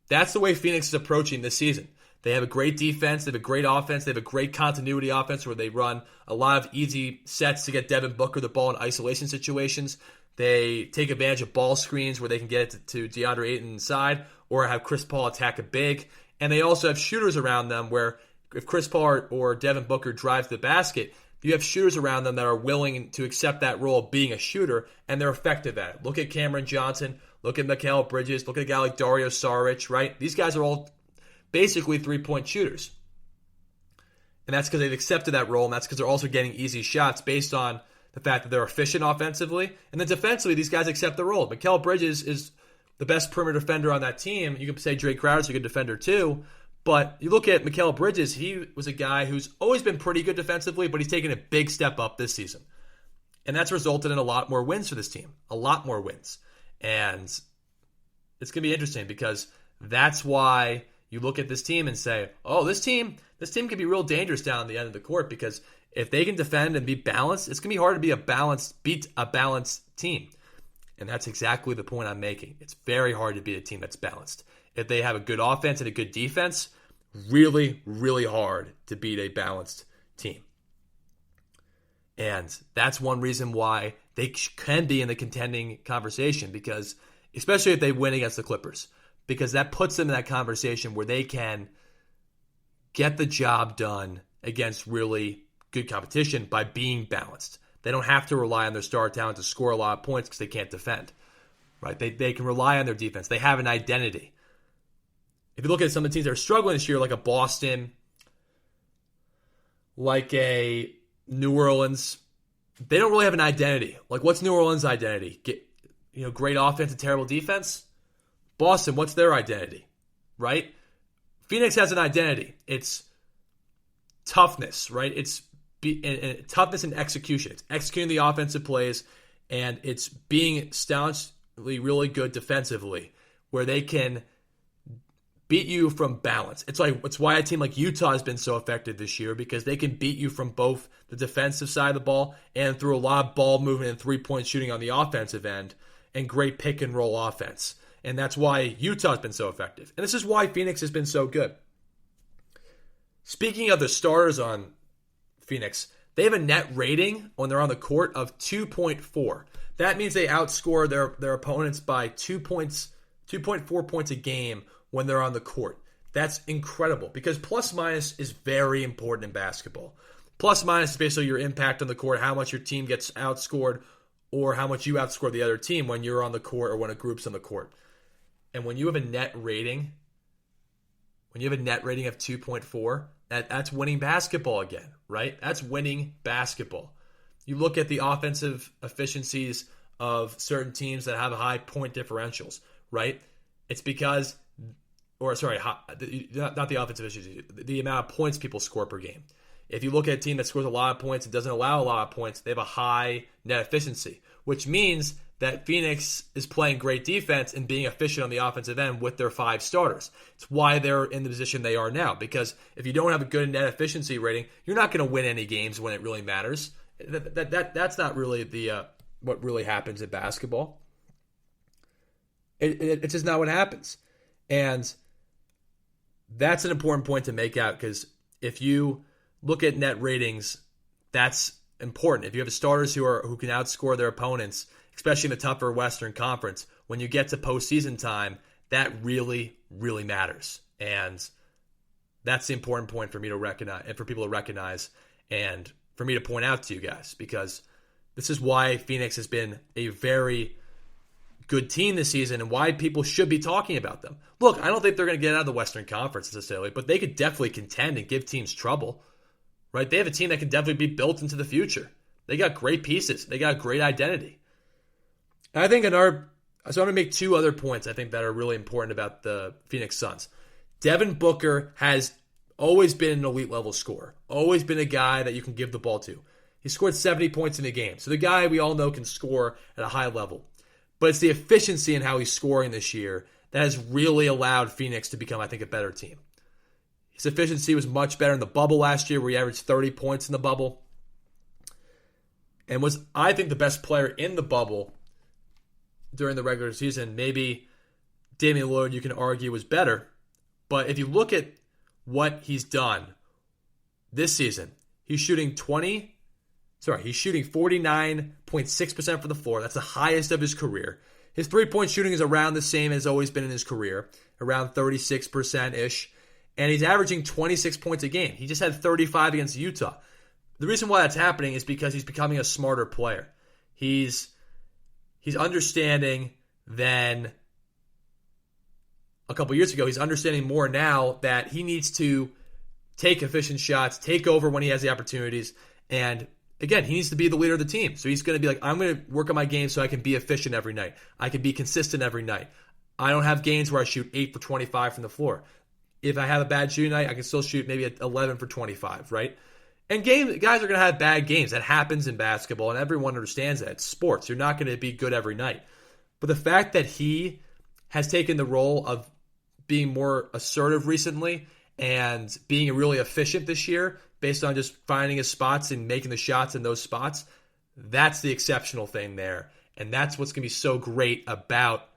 B: That's the way Phoenix is approaching this season. They have a great defense, they have a great offense, they have a great continuity offense where they run a lot of easy sets to get Devin Booker the ball in isolation situations. They take advantage of ball screens where they can get it to DeAndre Ayton inside or have Chris Paul attack a big. And they also have shooters around them where if Chris Paul or Devin Booker drives the basket, you have shooters around them that are willing to accept that role of being a shooter, and they're effective at it. Look at Cameron Johnson. Look at Mikal Bridges. Look at a guy like Dario Saric, right? These guys are all basically three-point shooters. And that's because they've accepted that role, and that's because they're also getting easy shots based on the fact that they're efficient offensively. And then defensively, these guys accept the role. Mikal Bridges is the best perimeter defender on that team. You can say Drake Crowder's a good defender too. But you look at Mikal Bridges, he was a guy who's always been pretty good defensively, but he's taken a big step up this season. And that's resulted in a lot more wins for this team. A lot more wins. And it's going to be interesting because that's why you look at this team and say, oh, this team can be real dangerous down the end of the court, because if they can defend and be balanced, it's going to be hard to beat a balanced team. And that's exactly the point I'm making. It's very hard to beat a team that's balanced. If they have a good offense and a good defense, really, really hard to beat a balanced team. And that's one reason why they can be in the contending conversation, because especially if they win against the Clippers, because that puts them in that conversation where they can get the job done against really good competition by being balanced. They don't have to rely on their star talent to score a lot of points because they can't defend. Right? They can rely on their defense. They have an identity. If you look at some of the teams that are struggling this year, like a Boston, like a New Orleans, they don't really have an identity. Like, what's New Orleans' identity? Great offense and terrible defense? Boston, what's their identity? Right? Phoenix has an identity. It's toughness, right? It's toughness and execution. It's executing the offensive plays, and it's being staunchly really good defensively, where they can beat you from balance. It's why a team like Utah has been so effective this year, because they can beat you from both the defensive side of the ball and through a lot of ball movement and three-point shooting on the offensive end and great pick-and-roll offense. And that's why Utah's been so effective. And this is why Phoenix has been so good. Speaking of the starters on Phoenix, they have a net rating when they're on the court of 2.4. That means they outscore their opponents by 2.4 points a game when they're on the court. That's incredible, because plus minus is very important in basketball. Plus minus is basically your impact on the court, how much your team gets outscored or how much you outscore the other team when you're on the court or when a group's on the court. And when you have a net rating, of 2.4, that's winning basketball again, right? That's winning basketball. You look at the offensive efficiencies of certain teams that have high point differentials, right? It's because, not the offensive efficiency, the amount of points people score per game. If you look at a team that scores a lot of points and doesn't allow a lot of points, they have a high net efficiency, which means that Phoenix is playing great defense and being efficient on the offensive end with their 5 starters. It's why they're in the position they are now, because if you don't have a good net efficiency rating, you're not going to win any games when it really matters. That's not really the what really happens in basketball. It's just not what happens. And that's an important point to make out, because if you look at net ratings, that's important. If you have starters who can outscore their opponents, especially in the tougher Western Conference, when you get to postseason time, that really, really matters. And that's the important point for me to recognize, and for people to recognize, and for me to point out to you guys, because this is why Phoenix has been a very good team this season and why people should be talking about them. Look, I don't think they're going to get out of the Western Conference necessarily, but they could definitely contend and give teams trouble, right? They have a team that can definitely be built into the future. They got great pieces. They got great identity. And I think so I'm going to make 2 other points I think that are really important about the Phoenix Suns. Devin Booker has always been an elite level scorer, always been a guy that you can give the ball to. He scored 70 points in a game. So the guy we all know can score at a high level. But it's the efficiency in how he's scoring this year that has really allowed Phoenix to become, I think, a better team. His efficiency was much better in the bubble last year, where he averaged 30 points in the bubble, and was, I think, the best player in the bubble during the regular season. Maybe Damian Lillard, you can argue, was better. But if you look at what he's done this season, he's shooting 49.6% from the floor. That's the highest of his career. His three-point shooting is around the same as always been in his career, around 36%-ish. And he's averaging 26 points a game. He just had 35 against Utah. The reason why that's happening is because he's becoming a smarter player. He's understanding than a couple years ago. He's understanding more now that he needs to take efficient shots, take over when he has the opportunities, and again, he needs to be the leader of the team. So he's going to be like, I'm going to work on my game so I can be efficient every night. I can be consistent every night. I don't have games where I shoot 8 for 25 from the floor. If I have a bad shooting night, I can still shoot maybe 11 for 25, right? And guys are going to have bad games. That happens in basketball, and everyone understands that. It's sports. You're not going to be good every night. But the fact that he has taken the role of being more assertive recently and being really efficient this year based on just finding his spots and making the shots in those spots, that's the exceptional thing there. And that's what's going to be so great about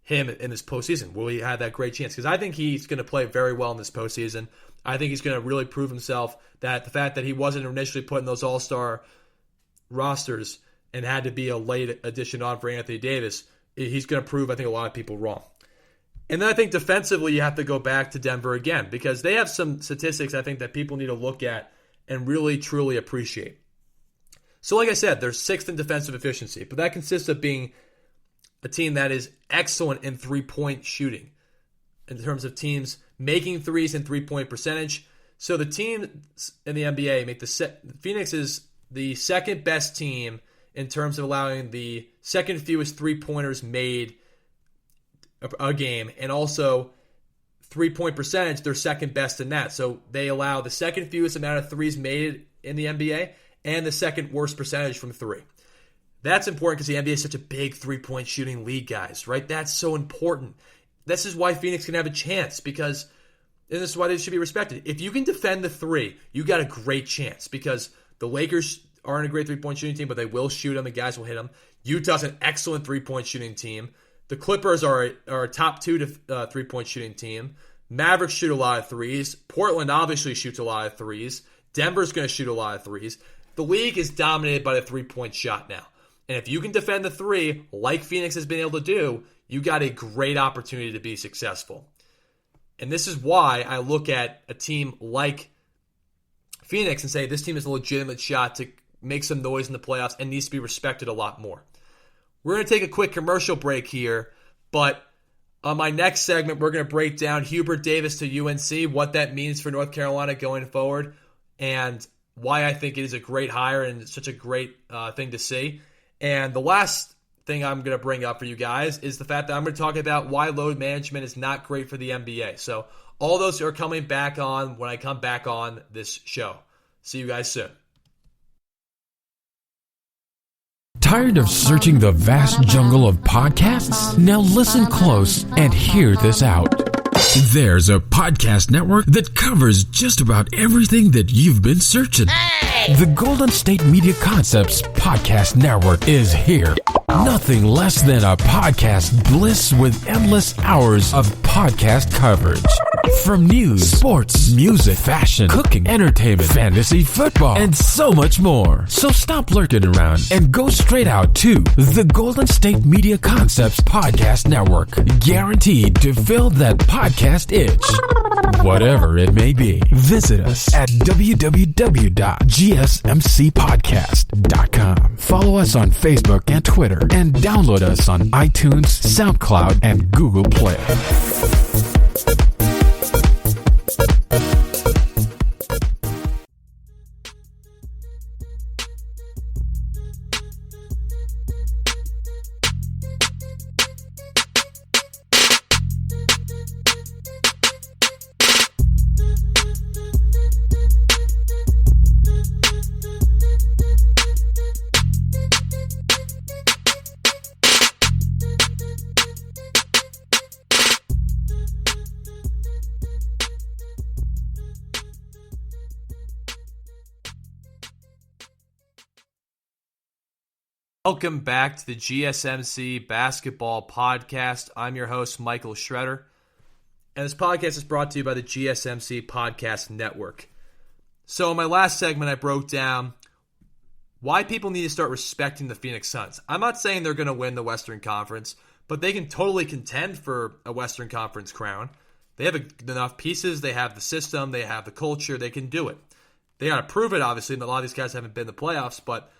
B: him in this postseason. Will he have that great chance? Because I think he's going to play very well in this postseason. I think he's going to really prove himself, that the fact that he wasn't initially put in those all-star rosters and had to be a late addition on for Anthony Davis, he's going to prove, I think, a lot of people wrong. And then I think defensively, you have to go back to Denver again, because they have some statistics I think that people need to look at and really, truly appreciate. So like I said, they're 6th in defensive efficiency, but that consists of being a team that is excellent in three-point shooting in terms of teams making threes and three-point percentage. So the teams in the NBA Phoenix is the second best team in terms of allowing the second fewest three-pointers made a game, and also three-point percentage, they're second best in that. So they allow the second fewest amount of threes made in the NBA and the second worst percentage from three. That's important because the NBA is such a big three-point shooting league, guys, right? That's so important. This is why Phoenix can have a chance, because, and this is why they should be respected. If you can defend the three, you got a great chance, because the Lakers aren't a great three-point shooting team, but they will shoot them and guys will hit them. Utah's an excellent three-point shooting team. The Clippers are a top 2 three-point shooting team. Mavericks shoot a lot of threes. Portland obviously shoots a lot of threes. Denver's going to shoot a lot of threes. The league is dominated by the three-point shot now. And if you can defend the three, like Phoenix has been able to do, you got a great opportunity to be successful. And this is why I look at a team like Phoenix and say this team is a legitimate shot to make some noise in the playoffs and needs to be respected a lot more. We're going to take a quick commercial break here, but on my next segment, we're going to break down Hubert Davis to UNC, what that means for North Carolina going forward, and why I think it is a great hire and such a great thing to see. And the last thing I'm going to bring up for you guys is the fact that I'm going to talk about why load management is not great for the NBA. So all those are coming back on when I come back on this show. See you guys soon.
A: Tired of searching the vast jungle of podcasts? Now listen close and hear this out. There's a podcast network that covers just about everything that you've been searching. The Golden State Media Concepts Podcast Network is here. Nothing less than a podcast bliss with endless hours of podcast coverage. From news, sports, music, fashion, cooking, entertainment, fantasy, football, and so much more. So stop lurking around and go straight out to the Golden State Media Concepts Podcast Network. Guaranteed to fill that podcast itch. Whatever it may be. Visit us at www.gsmcpodcast.com. Follow us on Facebook and Twitter, and download us on iTunes, SoundCloud, and Google Play.
B: Welcome back to the GSMC Basketball Podcast. I'm your host, Michael Schroeder, and this podcast is brought to you by the GSMC Podcast Network. So in my last segment, I broke down why people need to start respecting the Phoenix Suns. I'm not saying they're going to win the Western Conference, but they can totally contend for a Western Conference crown. They have enough pieces, they have the system, they have the culture, they can do it. They got to prove it, obviously, and a lot of these guys haven't been in the playoffs, but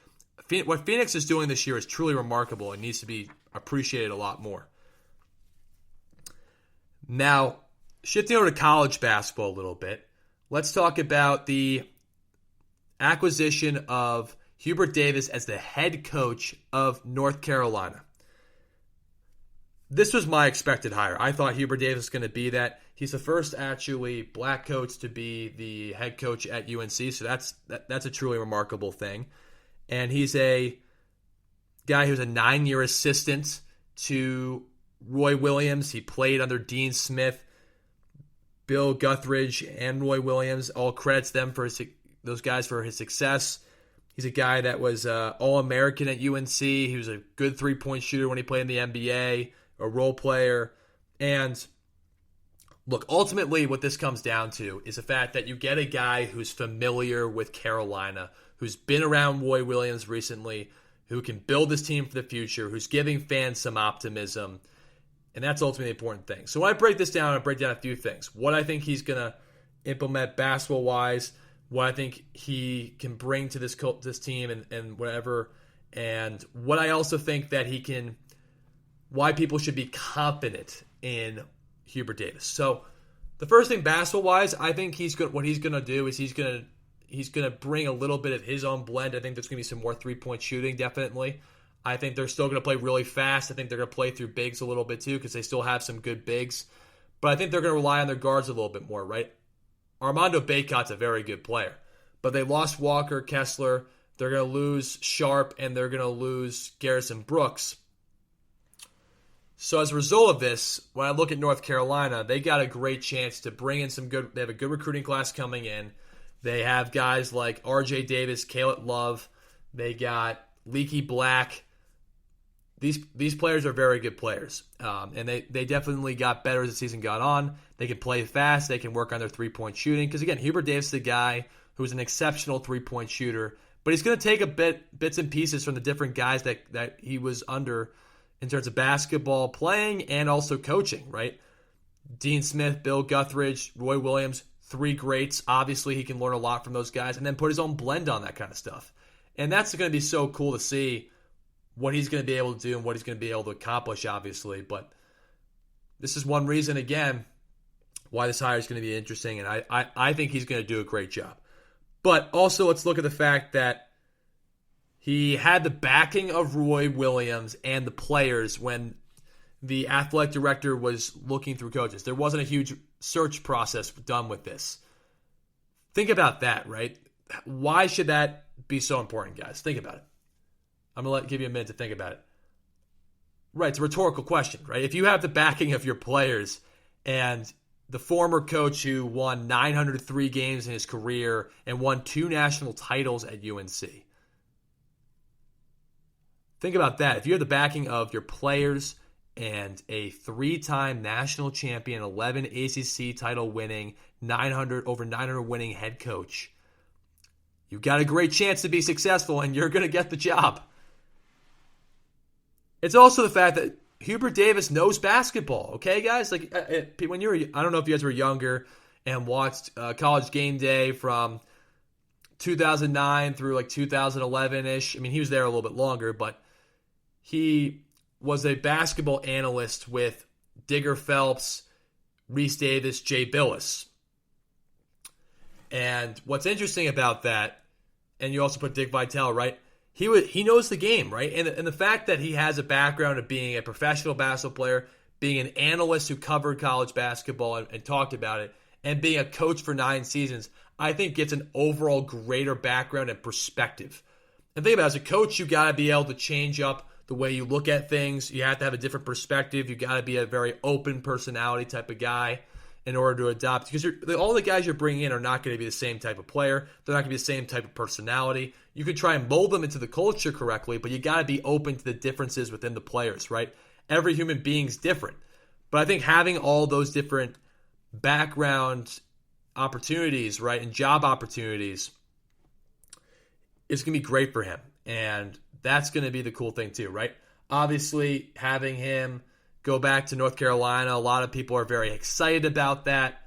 B: what Phoenix is doing this year is truly remarkable and needs to be appreciated a lot more. Now, shifting over to college basketball a little bit, let's talk about the acquisition of Hubert Davis as the head coach of North Carolina. This was my expected hire. I thought Hubert Davis was going to be that. He's the first actually black coach to be the head coach at UNC, so that's a truly remarkable thing. And he's a guy who's a 9-year assistant to Roy Williams. He played under Dean Smith, Bill Guthridge, and Roy Williams. All credits them for those guys for his success. He's a guy that was All-American at UNC. He was a good three-point shooter when he played in the NBA, a role player. And look, ultimately what this comes down to is the fact that you get a guy who's familiar with Carolina, who's been around Roy Williams recently, who can build this team for the future, who's giving fans some optimism. And that's ultimately the important thing. So when I break this down, I break down a few things. What I think he's going to implement basketball-wise, what I think he can bring to this team and whatever, and what I also think that he can, why people should be confident in Hubert Davis. So the first thing basketball-wise, I think what he's going to do is he's going to bring a little bit of his own blend. I think there's going to be some more three-point shooting, definitely. I think they're still going to play really fast. I think they're going to play through bigs a little bit too because they still have some good bigs. But I think they're going to rely on their guards a little bit more, right? Armando Bacot's a very good player. But they lost Walker Kessler. They're going to lose Sharp, and they're going to lose Garrison Brooks. So as a result of this, when I look at North Carolina, they got a great chance to bring in they have a good recruiting class coming in. They have guys like R.J. Davis, Caleb Love. They got Leaky Black. These players are very good players. And they definitely got better as the season got on. They can play fast. They can work on their three-point shooting. Because, again, Hubert Davis is a guy who's an exceptional three-point shooter. But he's going to take bits and pieces from the different guys that he was under in terms of basketball playing and also coaching, right? Dean Smith, Bill Guthridge, Roy Williams, three greats. Obviously, he can learn a lot from those guys and then put his own blend on that kind of stuff. And that's going to be so cool to see what he's going to be able to do and what he's going to be able to accomplish, obviously. But this is one reason, again, why this hire is going to be interesting, and I think he's going to do a great job. But also, let's look at the fact that He had the backing of Roy Williams and the players when the athletic director was looking through coaches. There wasn't a huge search process done with this. Think about that, right? Why should that be so important, guys? Think about it. I'm going to give you a minute to think about it. Right, it's a rhetorical question, right? If you have the backing of your players and the former coach who won 903 games in his career and won 2 national titles at UNC. Think about that. If you have the backing of your players and a 3-time national champion, 11 ACC title winning, over 900 winning head coach, you've got a great chance to be successful and you're going to get the job. It's also the fact that Hubert Davis knows basketball, okay, guys? Like when I don't know if you guys were younger and watched College Game Day from 2009 through like 2011-ish. I mean, he was there a little bit longer, but he was a basketball analyst with Digger Phelps, Reese Davis, Jay Billis. And what's interesting about that, and you also put Dick Vitale, right? He knows the game, right? And the fact that he has a background of being a professional basketball player, being an analyst who covered college basketball and talked about it, and being a coach for 9 seasons, I think gets an overall greater background and perspective. And think about it, as a coach, you got to be able to change up the way you look at things. You have to have a different perspective. You got to be a very open personality type of guy in order to adopt. Because all the guys you're bringing in are not going to be the same type of player. They're not going to be the same type of personality. You could try and mold them into the culture correctly, but you got to be open to the differences within the players, right? Every human being's different. But I think having all those different background opportunities, right, and job opportunities is going to be great for him. And that's going to be the cool thing too, right? Obviously, having him go back to North Carolina, a lot of people are very excited about that.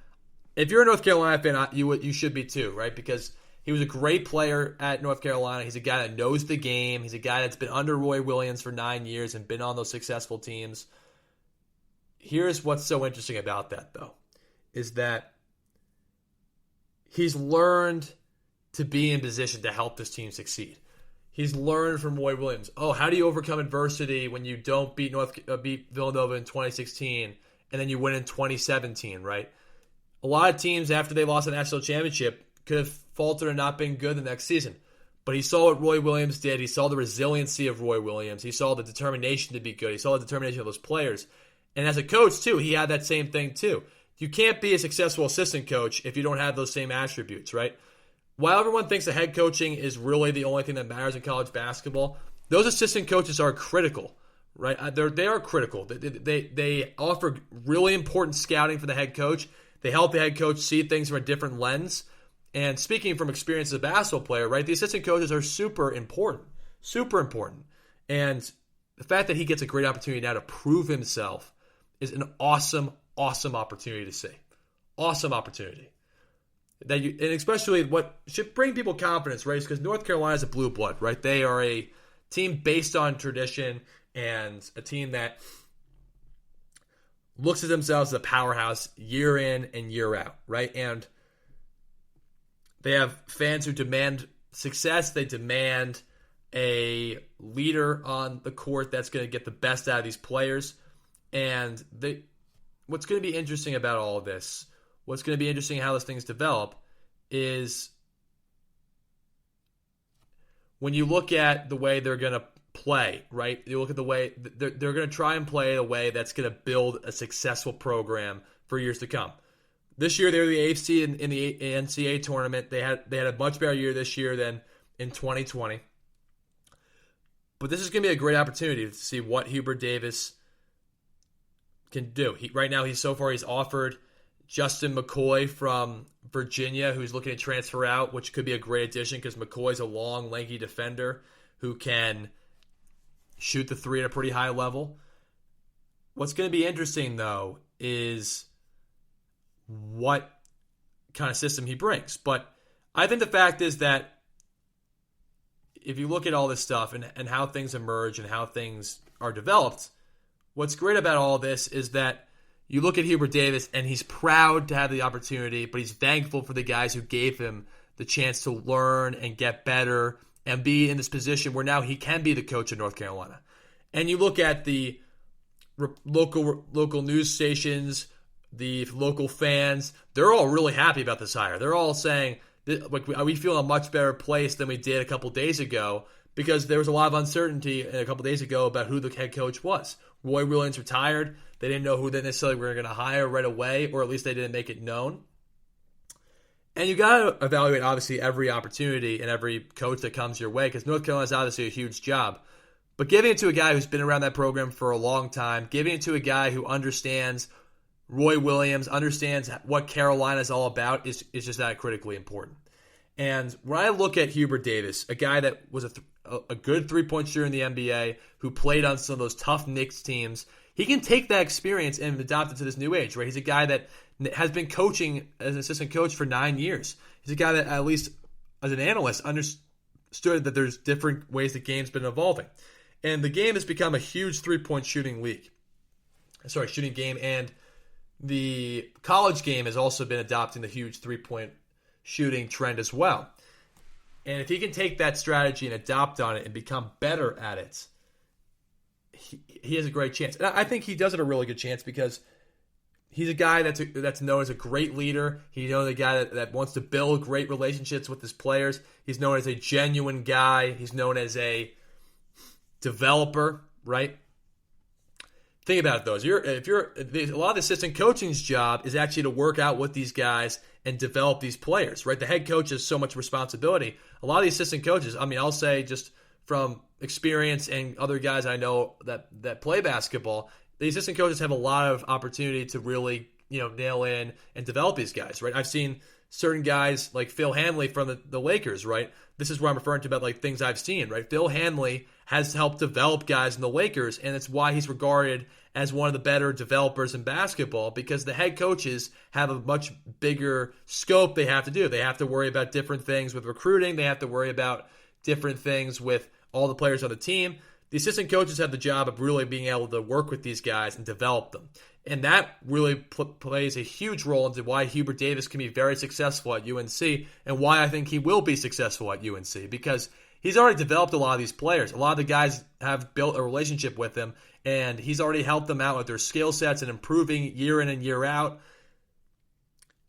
B: If you're a North Carolina fan, you should be too, right? Because he was a great player at North Carolina. He's a guy that knows the game. He's a guy that's been under Roy Williams for 9 years and been on those successful teams. Here's what's so interesting about that, though, is that he's learned to be in position to help this team succeed. He's learned from Roy Williams. Oh, how do you overcome adversity when you don't beat Villanova in 2016 and then you win in 2017, right? A lot of teams, after they lost the national championship, could have faltered and not been good the next season. But he saw what Roy Williams did. He saw the resiliency of Roy Williams. He saw the determination to be good. He saw the determination of those players. And as a coach, too, he had that same thing, too. You can't be a successful assistant coach if you don't have those same attributes, right? While everyone thinks the head coaching is really the only thing that matters in college basketball, those assistant coaches are critical, right? They are critical. They offer really important scouting for the head coach. They help the head coach see things from a different lens. And speaking from experience as a basketball player, right, the assistant coaches are super important. Super important. And the fact that he gets a great opportunity now to prove himself is an awesome, awesome opportunity to see. Awesome opportunity. And especially what should bring people confidence, right, is because North Carolina is a blue blood, right? They are a team based on tradition and a team that looks at themselves as a powerhouse year in and year out, right? And they have fans who demand success. They demand a leader on the court that's going to get the best out of these players. And what's going to be interesting about all of this, what's going to be interesting how these things develop, is when you look at the way they're going to play, right? You look at the way they're going to try and play a way that's going to build a successful program for years to come. This year, they were the 8th seed in the NCAA tournament. They had a much better year this year than in 2020. But this is going to be a great opportunity to see what Hubert Davis can do. Right now, he's offered Justin McCoy from Virginia, who's looking to transfer out, which could be a great addition because McCoy's a long, lanky defender who can shoot the three at a pretty high level. What's going to be interesting, though, is what kind of system he brings. But I think the fact is that if you look at all this stuff and how things emerge and how things are developed, what's great about all this is that you look at Hubert Davis and he's proud to have the opportunity, but he's thankful for the guys who gave him the chance to learn and get better and be in this position where now he can be the coach of North Carolina. And you look at the local news stations, the local fans, they're all really happy about this hire. They're all saying, like, we feel in a much better place than we did a couple days ago, because there was a lot of uncertainty a couple days ago about who the head coach was. Roy Williams retired. They didn't know who they necessarily were going to hire right away, or at least they didn't make it known. And you got to evaluate, obviously, every opportunity and every coach that comes your way, because North Carolina is obviously a huge job. But giving it to a guy who's been around that program for a long time, giving it to a guy who understands Roy Williams, understands what Carolina is all about, is just that critically important. And when I look at Hubert Davis, a guy that was a good three-point shooter in the NBA, who played on some of those tough Knicks teams, he can take that experience and adopt it to this new age, right? He's a guy that has been coaching as an assistant coach for 9 years. He's a guy that, at least as an analyst, understood that there's different ways the game's been evolving. And the game has become a huge three-point shooting game. And the college game has also been adopting the huge three-point shooting trend as well. And if he can take that strategy and adopt on it and become better at it, he has a great chance. And I think he does have a really good chance, because he's a guy that's known as a great leader. He's known as a guy that wants to build great relationships with his players. He's known as a genuine guy. He's known as a developer, right? Think about it, though. A lot of the assistant coaching's job is actually to work out with these guys and develop these players, right? The head coach has so much responsibility. A lot of the assistant coaches, I'll say just from experience and other guys I know that play basketball, the assistant coaches have a lot of opportunity to really, nail in and develop these guys, right? I've seen certain guys like Phil Hanley from the Lakers, right? This is what I'm referring to about like things I've seen, right? Phil Hanley has helped develop guys in the Lakers, and it's why he's regarded as one of the better developers in basketball, because the head coaches have a much bigger scope they have to do. They have to worry about different things with recruiting. They have to worry about different things with all the players on the team. The assistant coaches have the job of really being able to work with these guys and develop them. And that really plays a huge role into why Hubert Davis can be very successful at UNC, and why I think he will be successful at UNC, because he's already developed a lot of these players. A lot of the guys have built a relationship with him, and he's already helped them out with their skill sets and improving year in and year out.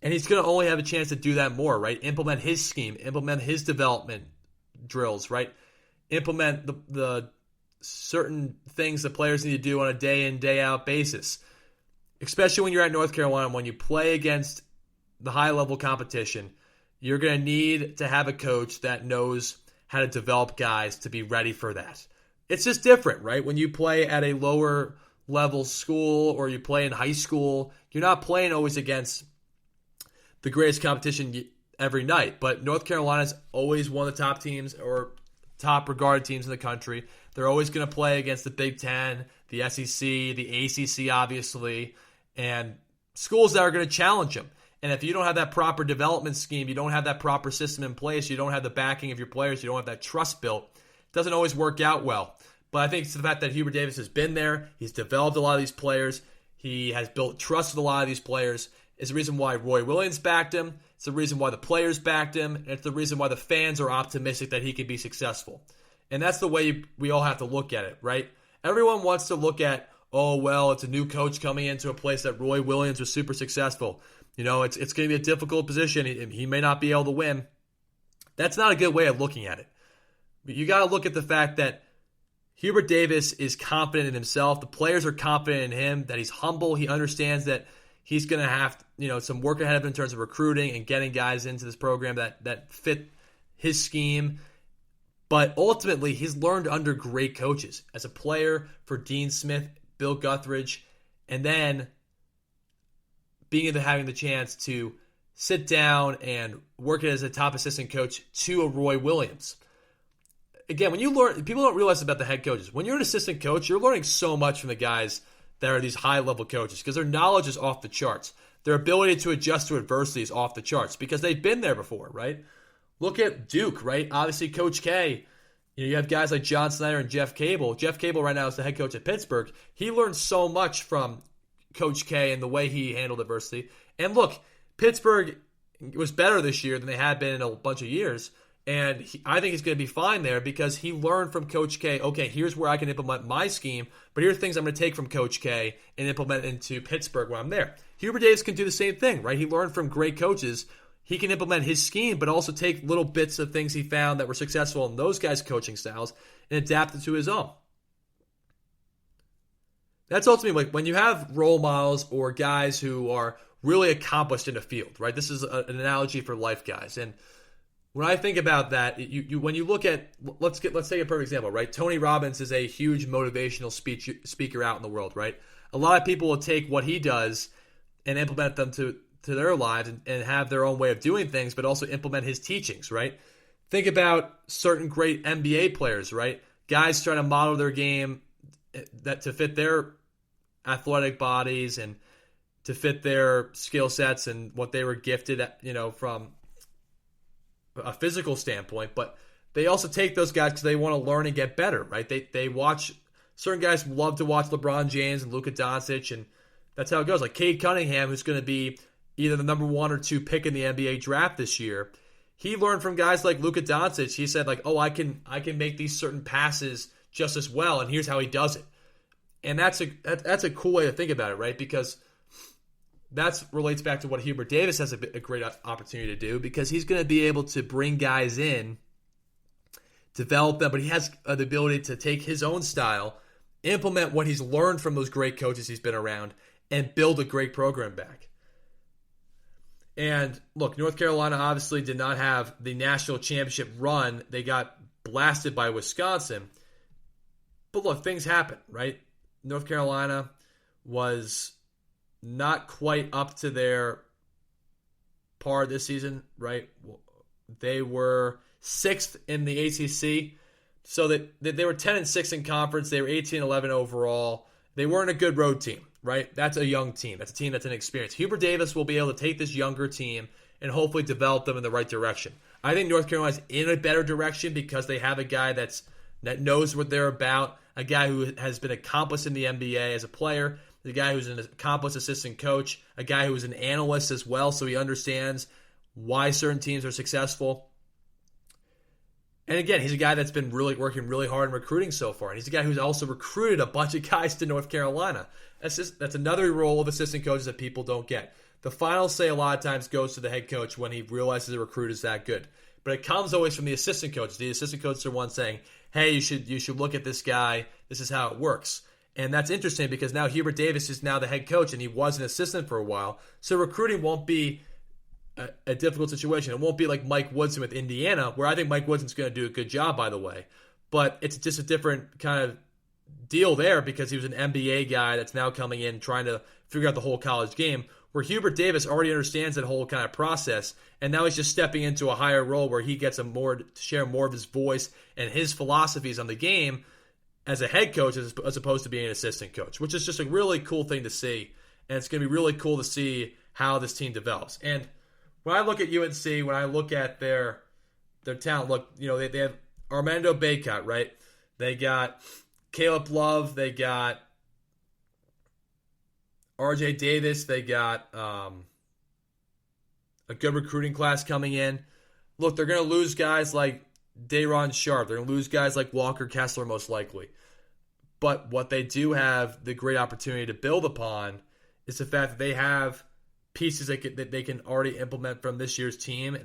B: And he's going to only have a chance to do that more, right? Implement his scheme, implement his development drills, right? Implement the certain things the players need to do on a day in, day out basis. Especially when you're at North Carolina, when you play against the high-level competition, you're going to need to have a coach that knows how to develop guys to be ready for that. It's just different, right? When you play at a lower-level school or you play in high school, you're not playing always against the greatest competition every night. But North Carolina's always one of the top teams or top-regarded teams in the country. They're always going to play against the Big Ten, the SEC, the ACC, obviously, and schools that are going to challenge them. And if you don't have that proper development scheme, you don't have that proper system in place, you don't have the backing of your players, you don't have that trust built, it doesn't always work out well. But I think it's the fact that Hubert Davis has been there, he's developed a lot of these players, he has built trust with a lot of these players. It's the reason why Roy Williams backed him, it's the reason why the players backed him, and it's the reason why the fans are optimistic that he can be successful. And that's the way we all have to look at it, right? Everyone wants to look at, oh, well, it's a new coach coming into a place that Roy Williams was super successful. It's going to be a difficult position. He may not be able to win. That's not a good way of looking at it. You got to look at the fact that Hubert Davis is confident in himself. The players are confident in him, that he's humble. He understands that he's going to have some work ahead of him in terms of recruiting and getting guys into this program that fit his scheme. But ultimately, he's learned under great coaches. As a player for Dean Smith, Bill Guthridge, and then being into having the chance to sit down and work as a top assistant coach to a Roy Williams. Again, when you learn, people don't realize about the head coaches. When you're an assistant coach, you're learning so much from the guys that are these high-level coaches because their knowledge is off the charts. Their ability to adjust to adversity is off the charts because they've been there before, right? Look at Duke, right? Obviously, Coach K. You have guys like John Snyder and Jeff Cable. Jeff Cable right now is the head coach at Pittsburgh. He learned so much from Coach K and the way he handled adversity. And look, Pittsburgh was better this year than they had been in a bunch of years. And I think he's going to be fine there because he learned from Coach K, okay, here's where I can implement my scheme, but here's things I'm going to take from Coach K and implement into Pittsburgh when I'm there. Hubert Davis can do the same thing, right? He learned from great coaches. He can implement his scheme, but also take little bits of things he found that were successful in those guys' coaching styles and adapt it to his own. That's ultimately like when you have role models or guys who are really accomplished in a field, right? This is an analogy for life guys. And when I think about that, when you look at, let's take a perfect example, right? Tony Robbins is a huge motivational speaker out in the world, right? A lot of people will take what he does and implement them to their lives and have their own way of doing things, but also implement his teachings, right? Think about certain great NBA players, right? Guys trying to model their game that to fit their athletic bodies and to fit their skill sets and what they were gifted at, from a physical standpoint, but they also take those guys because they want to learn and get better, right? They watch, certain guys love to watch LeBron James and Luka Doncic, and that's how it goes. Like Cade Cunningham, who's going to be either the number 1 or 2 pick in the NBA draft this year, he learned from guys like Luka Doncic. He said, like, oh, I can make these certain passes just as well, and here's how he does it. And that's a cool way to think about it, right? Because that relates back to what Hubert Davis has a great opportunity to do, because he's going to be able to bring guys in, develop them, but he has the ability to take his own style, implement what he's learned from those great coaches he's been around, and build a great program back. And look, North Carolina obviously did not have the national championship run. They got blasted by Wisconsin. But look, things happen, right? North Carolina was not quite up to their par this season, right? They were 6th in the ACC, so that they were 10-6 in conference. They were 18-11 overall. They weren't a good road team, right? That's a young team. That's a team that's inexperienced. Hubert Davis will be able to take this younger team and hopefully develop them in the right direction. I think North Carolina's in a better direction because they have a guy that knows what they're about, a guy who has been accomplished in the NBA as a player, the guy who's an accomplished assistant coach, a guy who is an analyst as well, so he understands why certain teams are successful. And again, he's a guy that's been working really hard in recruiting so far. And he's a guy who's also recruited a bunch of guys to North Carolina. That's another role of assistant coaches that people don't get. The final say a lot of times goes to the head coach when he realizes a recruit is that good. But it comes always from the assistant coaches. The assistant coaches are one saying, hey, you should look at this guy. This is how it works. And that's interesting because now Hubert Davis is now the head coach and he was an assistant for a while. So recruiting won't be a difficult situation. It won't be like Mike Woodson with Indiana, where I think Mike Woodson's going to do a good job, by the way. But it's just a different kind of deal there because he was an MBA guy that's now coming in trying to figure out the whole college game, where Hubert Davis already understands that whole kind of process, and now he's just stepping into a higher role where he gets to share more of his voice and his philosophies on the game as a head coach as opposed to being an assistant coach, which is just a really cool thing to see. And it's going to be really cool to see how this team develops. And when I look at UNC, when I look at their talent, look, they have Armando Bacot, right? They got Caleb Love, they got RJ Davis, they got a good recruiting class coming in. Look, they're going to lose guys like Day'Ron Sharp. They're going to lose guys like Walker Kessler most likely. But what they do have the great opportunity to build upon is the fact that they have pieces that they can already implement from this year's team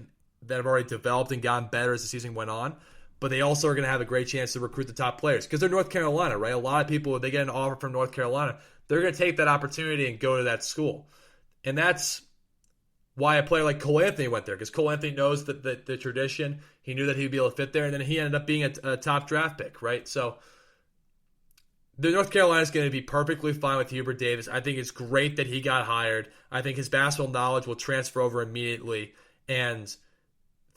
B: that have already developed and gotten better as the season went on. But they also are going to have a great chance to recruit the top players because they're North Carolina, right? A lot of people, if they get an offer from North Carolina, they're going to take that opportunity and go to that school. And that's why a player like Cole Anthony went there, because Cole Anthony knows the tradition. He knew that he'd be able to fit there, and then he ended up being a top draft pick, right? So the North Carolina is going to be perfectly fine with Hubert Davis. I think it's great that he got hired. I think his basketball knowledge will transfer over immediately. And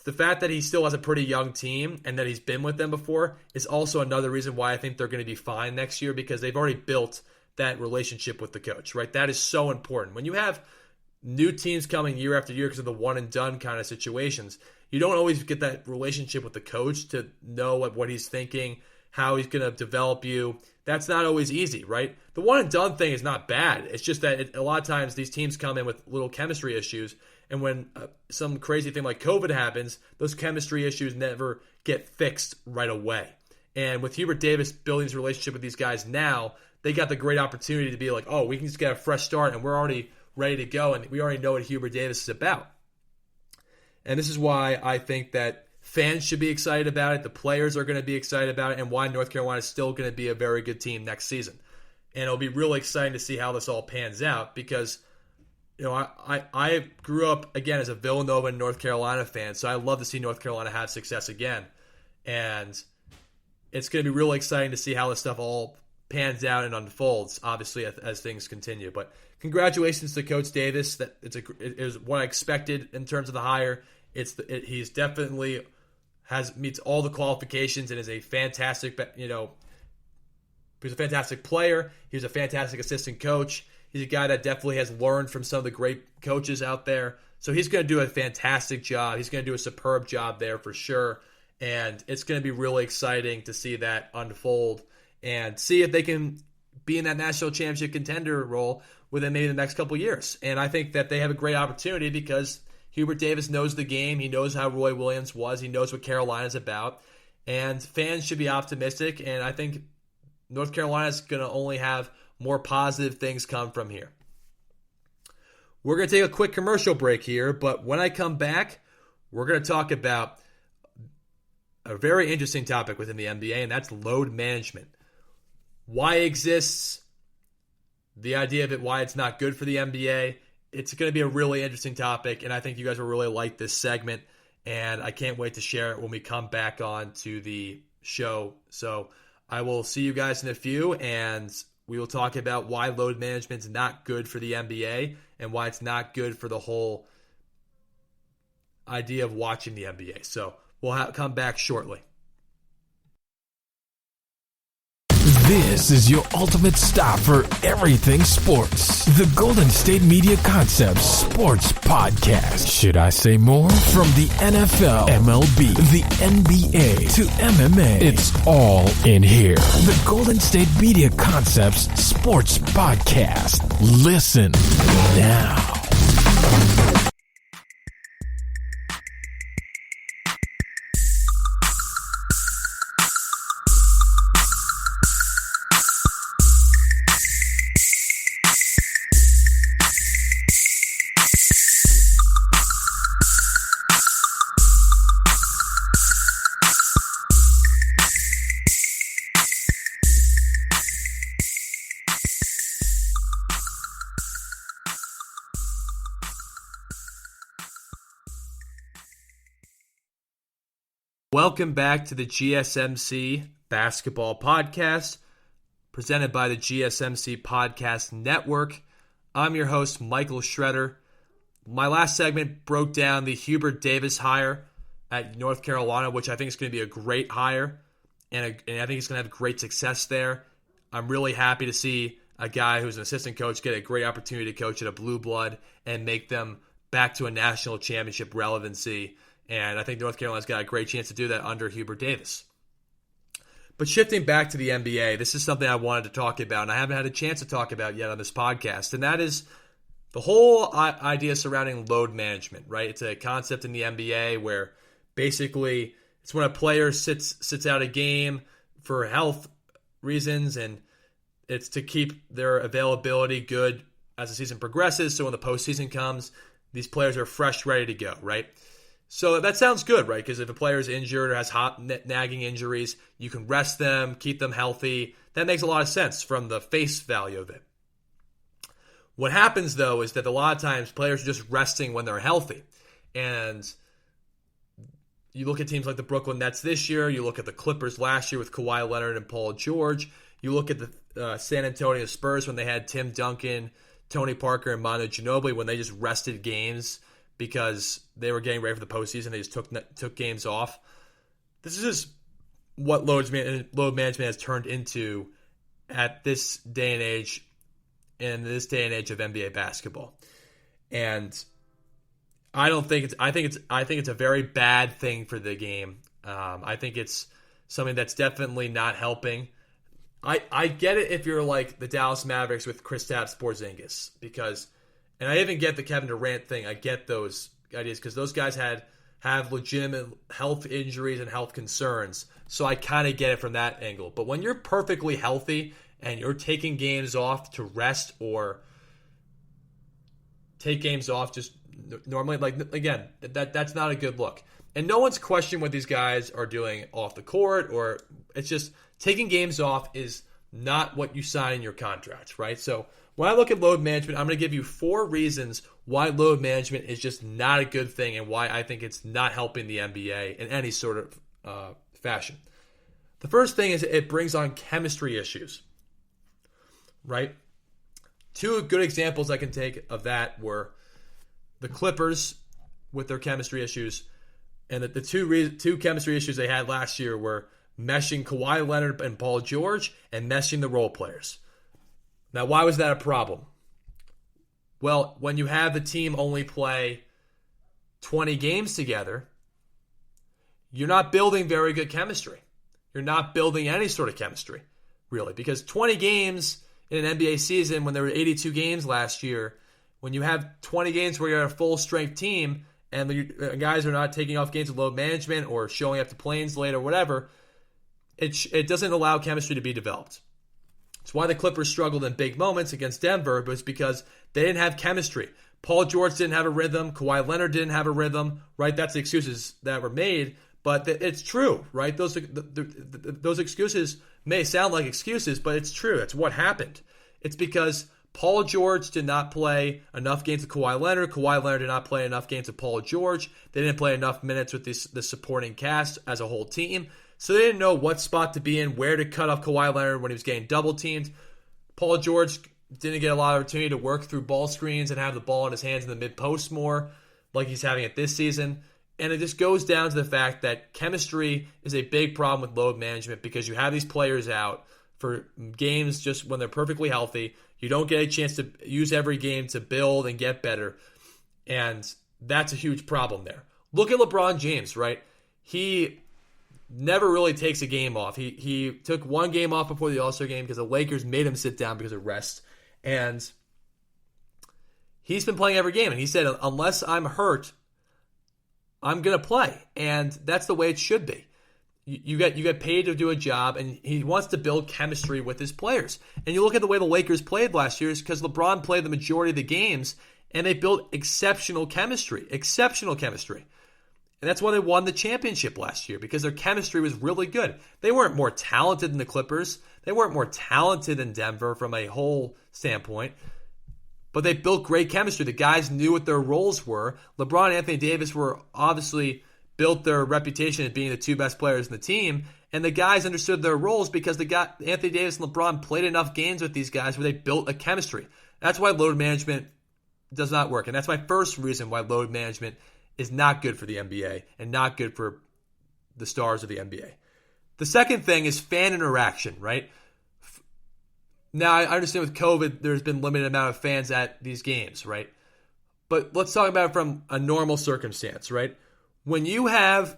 B: the fact that he still has a pretty young team and that he's been with them before is also another reason why I think they're going to be fine next year, because they've already built that relationship with the coach, right? That is so important. When you have new teams coming year after year because of the one-and-done kind of situations, you don't always get that relationship with the coach to know what he's thinking, how he's going to develop you. That's not always easy, right? The one-and-done thing is not bad. It's just that a lot of times these teams come in with little chemistry issues, And when some crazy thing like COVID happens, those chemistry issues never get fixed right away. And with Hubert Davis building his relationship with these guys now, they got the great opportunity to be like, oh, we can just get a fresh start and we're already ready to go. And we already know what Hubert Davis is about. And this is why I think that fans should be excited about it. The players are going to be excited about it, and why North Carolina is still going to be a very good team next season. And it'll be really exciting to see how this all pans out because, I grew up, again, as a Villanova and North Carolina fan, so I love to see North Carolina have success again. And it's going to be really exciting to see how this stuff all pans out and unfolds, obviously, as things continue. But congratulations to Coach Davis. It was what I expected in terms of the hire. He's definitely meets all the qualifications and is a fantastic, he's a fantastic player. He's a fantastic assistant coach. He's a guy that definitely has learned from some of the great coaches out there. So he's going to do a fantastic job. He's going to do a superb job there for sure. And it's going to be really exciting to see that unfold and see if they can be in that national championship contender role within maybe the next couple of years. And I think that they have a great opportunity because Hubert Davis knows the game. He knows how Roy Williams was. He knows what Carolina's about. And fans should be optimistic. And I think North Carolina's going to only have more positive things come from here. We're going to take a quick commercial break here, but when I come back, we're going to talk about a very interesting topic within the NBA, and that's load management. Why it exists, the idea of it, why it's not good for the NBA. It's going to be a really interesting topic, and I think you guys will really like this segment, and I can't wait to share it when we come back on to the show. So I will see you guys in a few, and we will talk about why load management is not good for the NBA and why it's not good for the whole idea of watching the NBA. So we'll come back shortly.
A: This is your ultimate stop for everything sports. The Golden State Media Concepts Sports Podcast. Should I say more? From the NFL, MLB, the NBA to MMA, it's all in here. The Golden State Media Concepts Sports Podcast. Listen now.
B: Welcome back to the GSMC Basketball Podcast, presented by the GSMC Podcast Network. I'm your host, Michael Schroeder. My last segment broke down the Hubert Davis hire at North Carolina, which I think is going to be a great hire, and I think he's going to have great success there. I'm really happy to see a guy who's an assistant coach get a great opportunity to coach at a blue blood and make them back to a national championship relevancy. And I think North Carolina's got a great chance to do that under Hubert Davis. But shifting back to the NBA, this is something I wanted to talk about, and I haven't had a chance to talk about yet on this podcast, and that is the whole idea surrounding load management, right? It's a concept in the NBA where basically it's when a player sits out a game for health reasons, and it's to keep their availability good as the season progresses, so when the postseason comes, these players are fresh, ready to go, right? So that sounds good, right? Because if a player is injured or has hot nagging injuries, you can rest them, keep them healthy. That makes a lot of sense from the face value of it. What happens, though, is that a lot of times players are just resting when they're healthy. And you look at teams like the Brooklyn Nets this year. You look at the Clippers last year with Kawhi Leonard and Paul George. You look at the San Antonio Spurs when they had Tim Duncan, Tony Parker, and Manu Ginobili when they just rested games because they were getting ready for the postseason. They just took games off. This is just what load management has turned into at this day and age, in this day and age of NBA basketball. And I think it's a very bad thing for the game. I think it's something that's definitely not helping. I get it if you're like the Dallas Mavericks with Kristaps Porzingis, because And I even get the Kevin Durant thing. I get those ideas because those guys have legitimate health injuries and health concerns. So I kind of get it from that angle. But when you're perfectly healthy and you're taking games off to rest or take games off just normally, like, again, that's not a good look. And no one's questioning what these guys are doing off the court, or it's just taking games off is not what you sign in your contracts, right? So when I look at load management, I'm going to give you 4 reasons why load management is just not a good thing and why I think it's not helping the NBA in any sort of fashion. The first thing is it brings on chemistry issues, right? 2 good examples I can take of that were the Clippers with their chemistry issues, and the two chemistry issues they had last year were meshing Kawhi Leonard and Paul George and meshing the role players. Now, why was that a problem? Well, when you have the team only play 20 games together, you're not building very good chemistry. You're not building any sort of chemistry, really, because 20 games in an NBA season, when there were 82 games last year, when you have 20 games where you're a full-strength team and the guys are not taking off games with load management or showing up to planes late or whatever, it doesn't allow chemistry to be developed. It's why the Clippers struggled in big moments against Denver, but it's because they didn't have chemistry. Paul George didn't have a rhythm. Kawhi Leonard didn't have a rhythm, right? That's the excuses that were made, but it's true, right? Those excuses may sound like excuses, but it's true. It's what happened. It's because Paul George did not play enough games with Kawhi Leonard. Kawhi Leonard did not play enough games with Paul George. They didn't play enough minutes with the supporting cast as a whole team. So they didn't know what spot to be in, where to cut off Kawhi Leonard when he was getting double teamed. Paul George didn't get a lot of opportunity to work through ball screens and have the ball in his hands in the mid-post more like he's having it this season. And it just goes down to the fact that chemistry is a big problem with load management because you have these players out for games just when they're perfectly healthy. You don't get a chance to use every game to build and get better. And that's a huge problem there. Look at LeBron James, right? He never really takes a game off. He took one game off before the All-Star game because the Lakers made him sit down because of rest. And he's been playing every game. And he said, unless I'm hurt, I'm going to play. And that's the way it should be. You get paid to do a job, and he wants to build chemistry with his players. And you look at the way the Lakers played last year is because LeBron played the majority of the games, and they built exceptional chemistry. And that's why they won the championship last year, because their chemistry was really good. They weren't more talented than the Clippers. They weren't more talented than Denver from a whole standpoint. But they built great chemistry. The guys knew what their roles were. LeBron and Anthony Davis were obviously built their reputation as being the 2 best players in the team. And the guys understood their roles because Anthony Davis and LeBron played enough games with these guys where they built a chemistry. That's why load management does not work. And that's my first reason why load management is not good for the NBA and not good for the stars of the NBA. The second thing is fan interaction, right? Now, I understand with COVID, there's been limited amount of fans at these games, right? But let's talk about it from a normal circumstance, right? When you have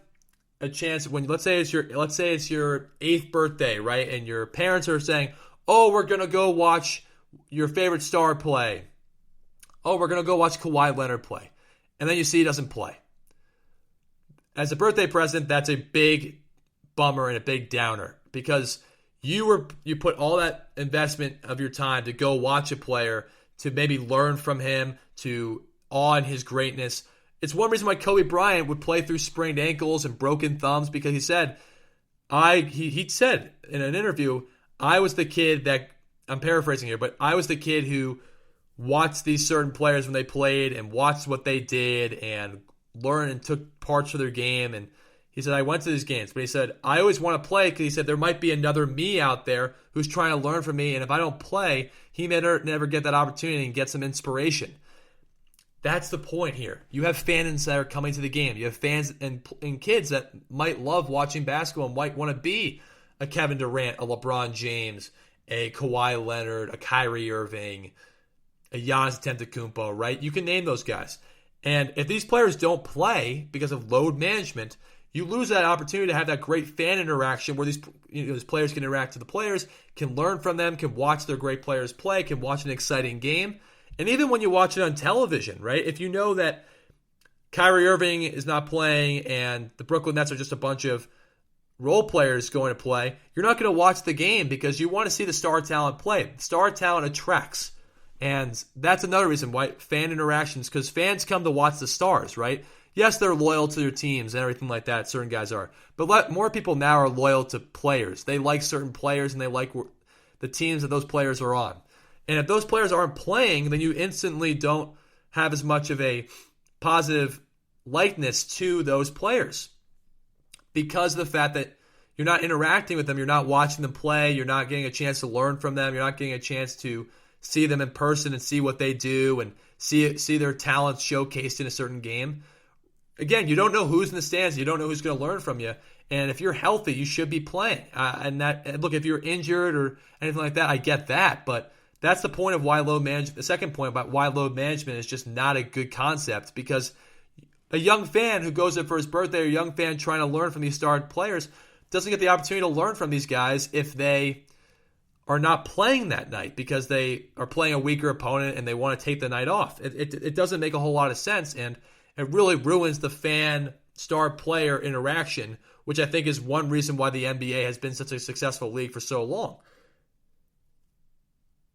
B: a chance, let's say it's your 8th birthday, right? And your parents are saying, "Oh, we're gonna go watch your favorite star play. Oh, we're gonna go watch Kawhi Leonard play," and then you see he doesn't play. As a birthday present, that's a big bummer and a big downer because you put all that investment of your time to go watch a player, to maybe learn from him, to awe in his greatness. It's one reason why Kobe Bryant would play through sprained ankles and broken thumbs, because he said, he said in an interview, I was the kid that, I'm paraphrasing here, but I was the kid who watched these certain players when they played and watched what they did and learned and took parts of their game. And he said, I went to these games, but he said, I always want to play because he said there might be another me out there who's trying to learn from me. And if I don't play, he may never get that opportunity and get some inspiration. That's the point here. You have fans that are coming to the game. You have fans and kids that might love watching basketball and might want to be a Kevin Durant, a LeBron James, a Kawhi Leonard, a Kyrie Irving, a Giannis Antetokounmpo, right? You can name those guys. And if these players don't play because of load management, you lose that opportunity to have that great fan interaction where these players can interact with the players, can learn from them, can watch their great players play, can watch an exciting game. And even when you watch it on television, right? If you know that Kyrie Irving is not playing and the Brooklyn Nets are just a bunch of role players going to play, you're not going to watch the game because you want to see the star talent play. Star talent attracts. And that's another reason why fan interactions, because fans come to watch the stars, right? Yes, they're loyal to their teams and everything like that. Certain guys are. But more people now are loyal to players. They like certain players and they like the teams that those players are on. And if those players aren't playing, then you instantly don't have as much of a positive likeness to those players because of the fact that you're not interacting with them, you're not watching them play, you're not getting a chance to learn from them, you're not getting a chance to see them in person and see what they do and see their talents showcased in a certain game. Again, you don't know who's in the stands, you don't know who's going to learn from you. And if you're healthy, you should be playing. Look, if you're injured or anything like that, I get that, but that's the point of why load management. The second point about why load management is just not a good concept, because a young fan who goes there for his birthday, or a young fan trying to learn from these star players, doesn't get the opportunity to learn from these guys if they are not playing that night because they are playing a weaker opponent and they want to take the night off. It doesn't make a whole lot of sense, and it really ruins the fan star player interaction, which I think is one reason why the NBA has been such a successful league for so long.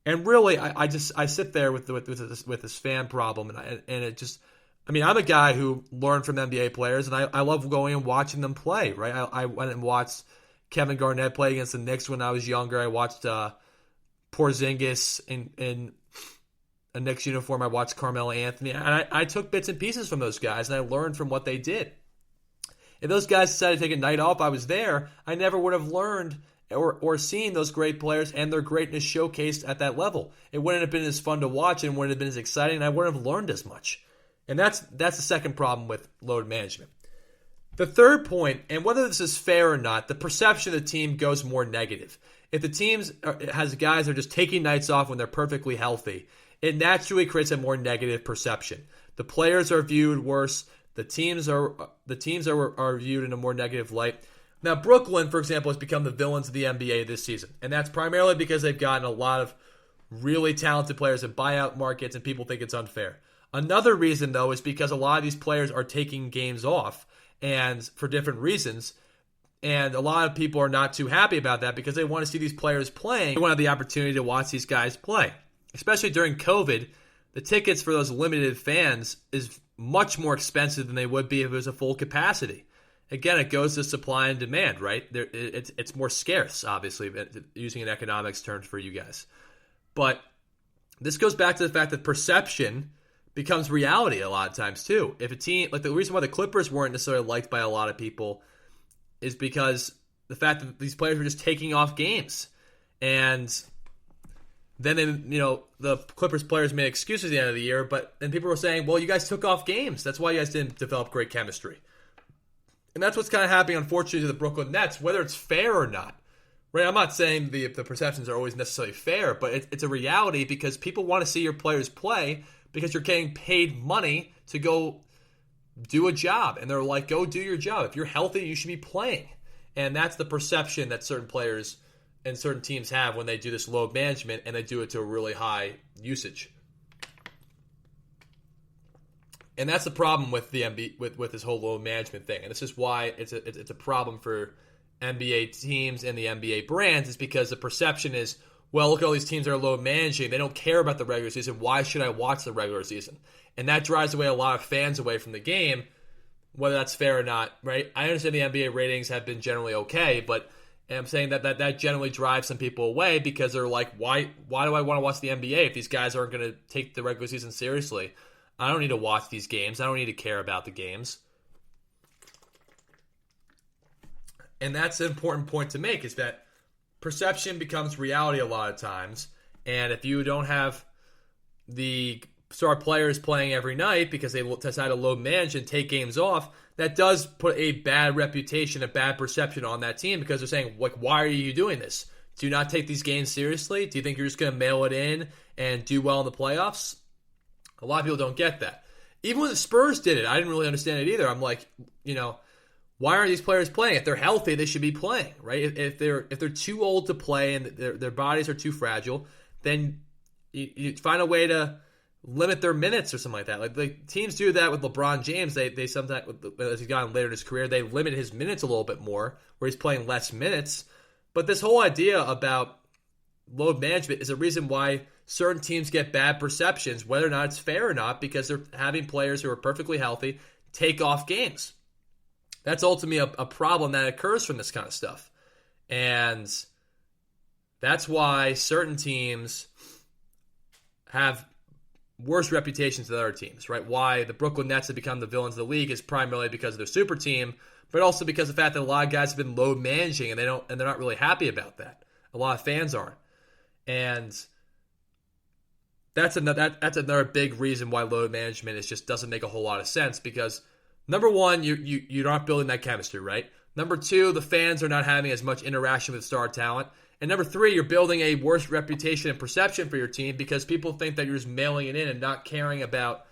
B: And really, I sit there with this fan problem, and it just, I mean, I'm a guy who learned from NBA players, and I love going and watching them play, right? I went and watched Kevin Garnett play against the Knicks when I was younger. I watched Porzingis in a Knicks uniform. I watched Carmelo Anthony, and I took bits and pieces from those guys, and I learned from what they did. If those guys decided to take a night off, I was there, I never would have learned or seen those great players and their greatness showcased at that level. It wouldn't have been as fun to watch and wouldn't have been as exciting, and I wouldn't have learned as much. And that's the second problem with load management. The third point, and whether this is fair or not, the perception of the team goes more negative. If the team has guys that are just taking nights off when they're perfectly healthy, it naturally creates a more negative perception. The players are viewed worse. The teams are viewed in a more negative light. Now, Brooklyn, for example, has become the villains of the NBA this season, and that's primarily because they've gotten a lot of really talented players in buyout markets, and people think it's unfair. Another reason, though, is because a lot of these players are taking games off, and for different reasons, and a lot of people are not too happy about that because they want to see these players playing. They want to have the opportunity to watch these guys play. Especially during COVID, the tickets for those limited fans is much more expensive than they would be if it was a full capacity. Again, it goes to supply and demand, right? It's more scarce, obviously, using an economics term for you guys. But this goes back to the fact that perception becomes reality a lot of times, too. If a team, like the reason why the Clippers weren't necessarily liked by a lot of people is because the fact that these players were just taking off games. And then, the Clippers players made excuses at the end of the year, but then people were saying, well, you guys took off games. That's why you guys didn't develop great chemistry. And that's what's kind of happening, unfortunately, to the Brooklyn Nets, whether it's fair or not. Right? I'm not saying the perceptions are always necessarily fair, but it's a reality because people want to see your players play because you're getting paid money to go do a job. And they're like, go do your job. If you're healthy, you should be playing. And that's the perception that certain players and certain teams have when they do this load management and they do it to a really high usage. And that's the problem with the NBA, with this whole load management thing. And this is why it's a problem for NBA teams and the NBA brands, is because the perception is, well, look at all these teams that are load managing. They don't care about the regular season. Why should I watch the regular season? And that drives away a lot of fans away from the game, whether that's fair or not, right? I understand the NBA ratings have been generally okay, but I'm saying that generally drives some people away because they're like, why do I want to watch the NBA if these guys aren't going to take the regular season seriously? I don't need to watch these games. I don't need to care about the games. And that's an important point to make, is that perception becomes reality a lot of times. And if you don't have the star players playing every night because they decide to load manage and take games off, that does put a bad reputation, a bad perception on that team because they're saying, like, why are you doing this? Do you not take these games seriously? Do you think you're just going to mail it in and do well in the playoffs? A lot of people don't get that. Even when the Spurs did it, I didn't really understand it either. I'm like, why aren't these players playing? If they're healthy, they should be playing, right? If they're too old to play and their bodies are too fragile, then you find a way to limit their minutes or something like that. Like the teams do that with LeBron James. They sometimes, as he's gotten later in his career, they limit his minutes a little bit more, where he's playing less minutes. But this whole idea about load management is a reason why certain teams get bad perceptions, whether or not it's fair or not, because they're having players who are perfectly healthy take off games. That's ultimately a problem that occurs from this kind of stuff. And that's why certain teams have worse reputations than other teams, right? Why the Brooklyn Nets have become the villains of the league is primarily because of their super team, but also because of the fact that a lot of guys have been load managing and they're not really happy about that. A lot of fans aren't. And that's another big reason why load management just doesn't make a whole lot of sense, because number one, you're not building that chemistry, right? Number two, the fans are not having as much interaction with star talent. And number three, you're building a worse reputation and perception for your team because people think that you're just mailing it in and not caring about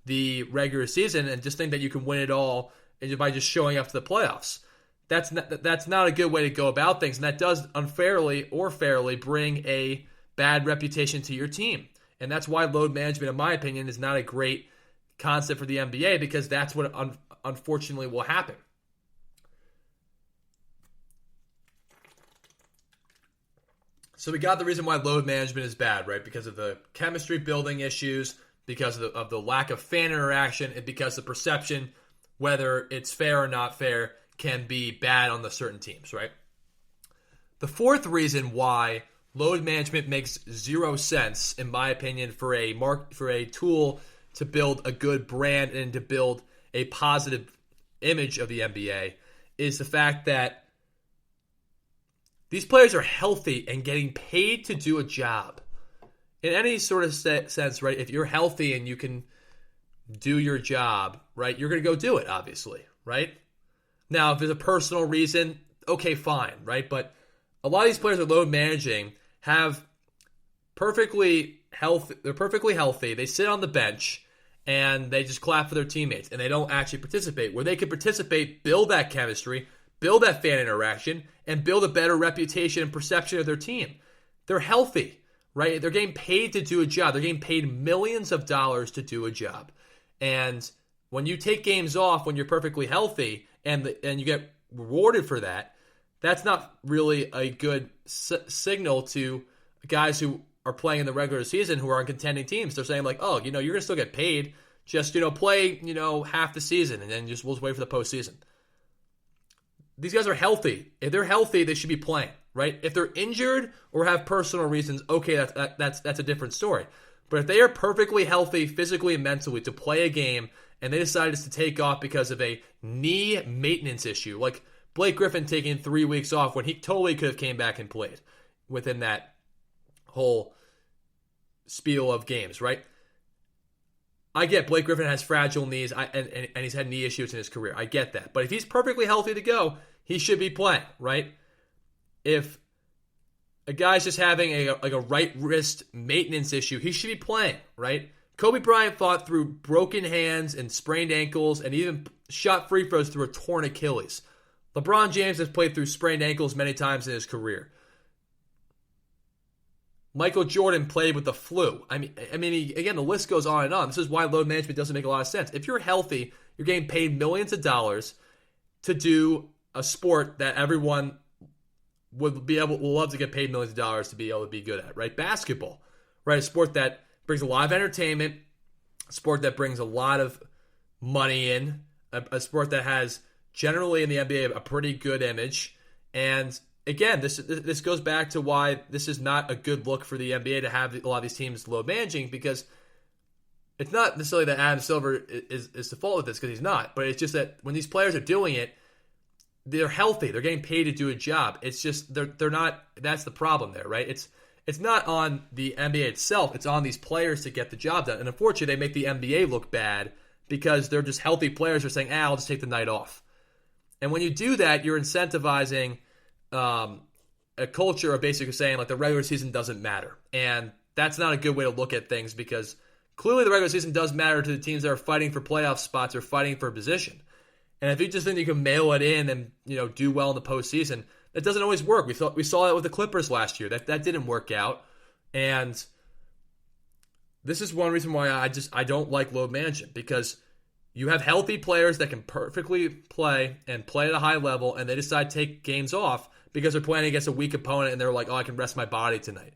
B: the regular season and just think that you can win it all by just showing up to the playoffs. That's not a good way to go about things, and that does unfairly or fairly bring a bad reputation to your team. And that's why load management, in my opinion, is not a great concept for the NBA, because that's what unfortunately will happen. So we got the reason why load management is bad, right? Because of the chemistry building issues, because of the lack of fan interaction, and because the perception, whether it's fair or not fair, can be bad on the certain teams, right? The fourth reason why load management makes zero sense, in my opinion, for a tool to build a good brand and to build a positive image of the NBA is the fact that these players are healthy and getting paid to do a job. In any sort of sense, right, if you're healthy and you can do your job, right, you're going to go do it, obviously, right? Now, if there's a personal reason, okay, fine, right? But a lot of these players are load managing, have perfectly healthy, they're perfectly healthy, they sit on the bench, and they just clap for their teammates, and they don't actually participate. Where they could participate, build that chemistry, build that fan interaction, and build a better reputation and perception of their team. They're healthy, right? They're getting paid to do a job. They're getting paid millions of dollars to do a job. And when you take games off when you're perfectly healthy and you get rewarded for that, that's not really a good signal to guys who are playing in the regular season who are on contending teams. They're saying like, oh, you're going to still get paid. Just, play, half the season and then we'll wait for the postseason. These guys are healthy. If they're healthy, they should be playing, right? If they're injured or have personal reasons, okay, that's a different story. But if they are perfectly healthy physically and mentally to play a game and they decided to take off because of a knee maintenance issue, like Blake Griffin taking 3 weeks off when he totally could have came back and played within that whole spiel of games, right? I get Blake Griffin has fragile knees and he's had knee issues in his career. I get that. But if he's perfectly healthy to go, he should be playing, right? If a guy's just having a right wrist maintenance issue, he should be playing, right? Kobe Bryant fought through broken hands and sprained ankles and even shot free throws through a torn Achilles. LeBron James has played through sprained ankles many times in his career. Michael Jordan played with the flu. I mean, again, the list goes on and on. This is why load management doesn't make a lot of sense. If you're healthy, you're getting paid millions of dollars to do a sport that everyone will love to get paid millions of dollars to be able to be good at, right? Basketball, right? A sport that brings a lot of entertainment, a sport that brings a lot of money in, a sport that has generally in the NBA a pretty good image. And again, this goes back to why this is not a good look for the NBA to have a lot of these teams load managing, because it's not necessarily that Adam Silver is to fault with this, because he's not, but it's just that when these players are doing it, they're healthy. They're getting paid to do a job. It's just they're not. That's the problem there, right? It's not on the NBA itself. It's on these players to get the job done. And unfortunately, they make the NBA look bad because they're just healthy players who are saying, I'll just take the night off. And when you do that, you're incentivizing a culture of basically saying like the regular season doesn't matter. And that's not a good way to look at things, because clearly the regular season does matter to the teams that are fighting for playoff spots or fighting for a position. And if you just think you can mail it in and do well in the postseason, that doesn't always work. We saw that with the Clippers last year. That didn't work out. And this is one reason why I don't like load management, because you have healthy players that can perfectly play and play at a high level, and they decide to take games off because they're playing against a weak opponent, and they're like, oh, I can rest my body tonight.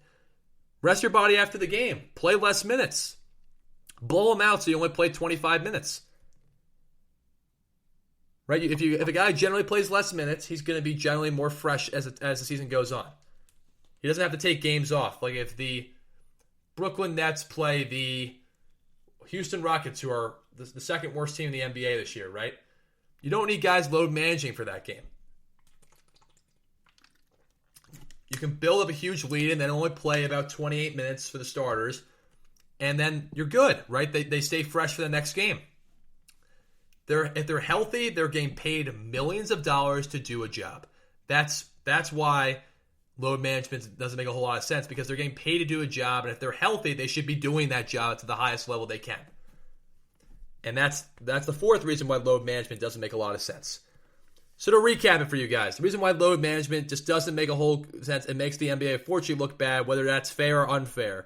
B: Rest your body after the game. Play less minutes. Blow them out so you only play 25 minutes. Right? If a guy generally plays less minutes, he's going to be generally more fresh as the season goes on. He doesn't have to take games off. Like if the Brooklyn Nets play the Houston Rockets, who are the second worst team in the NBA this year, right? You don't need guys load managing for that game. You can build up a huge lead and then only play about 28 minutes for the starters, and then you're good, right? They stay fresh for the next game. If they're healthy, they're getting paid millions of dollars to do a job. That's why load management doesn't make a whole lot of sense, because they're getting paid to do a job, and if they're healthy, they should be doing that job to the highest level they can. And that's the fourth reason why load management doesn't make a lot of sense. So to recap it for you guys, the reason why load management just doesn't make a whole sense, it makes the NBA unfortunately look bad, whether that's fair or unfair,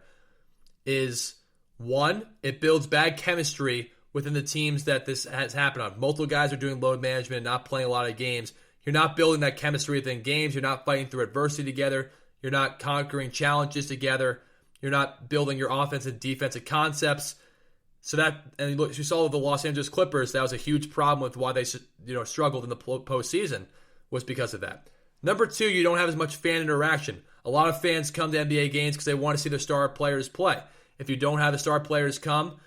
B: is one, it builds bad chemistry within the teams that this has happened on. Multiple guys are doing load management and not playing a lot of games. You're not building that chemistry within games. You're not fighting through adversity together. You're not conquering challenges together. You're not building your offensive and defensive concepts. So that, and look, you saw with the Los Angeles Clippers, that was a huge problem with why they struggled in the postseason, was because of that. Number two, you don't have as much fan interaction. A lot of fans come to NBA games because they want to see their star players play. If you don't have the star players come,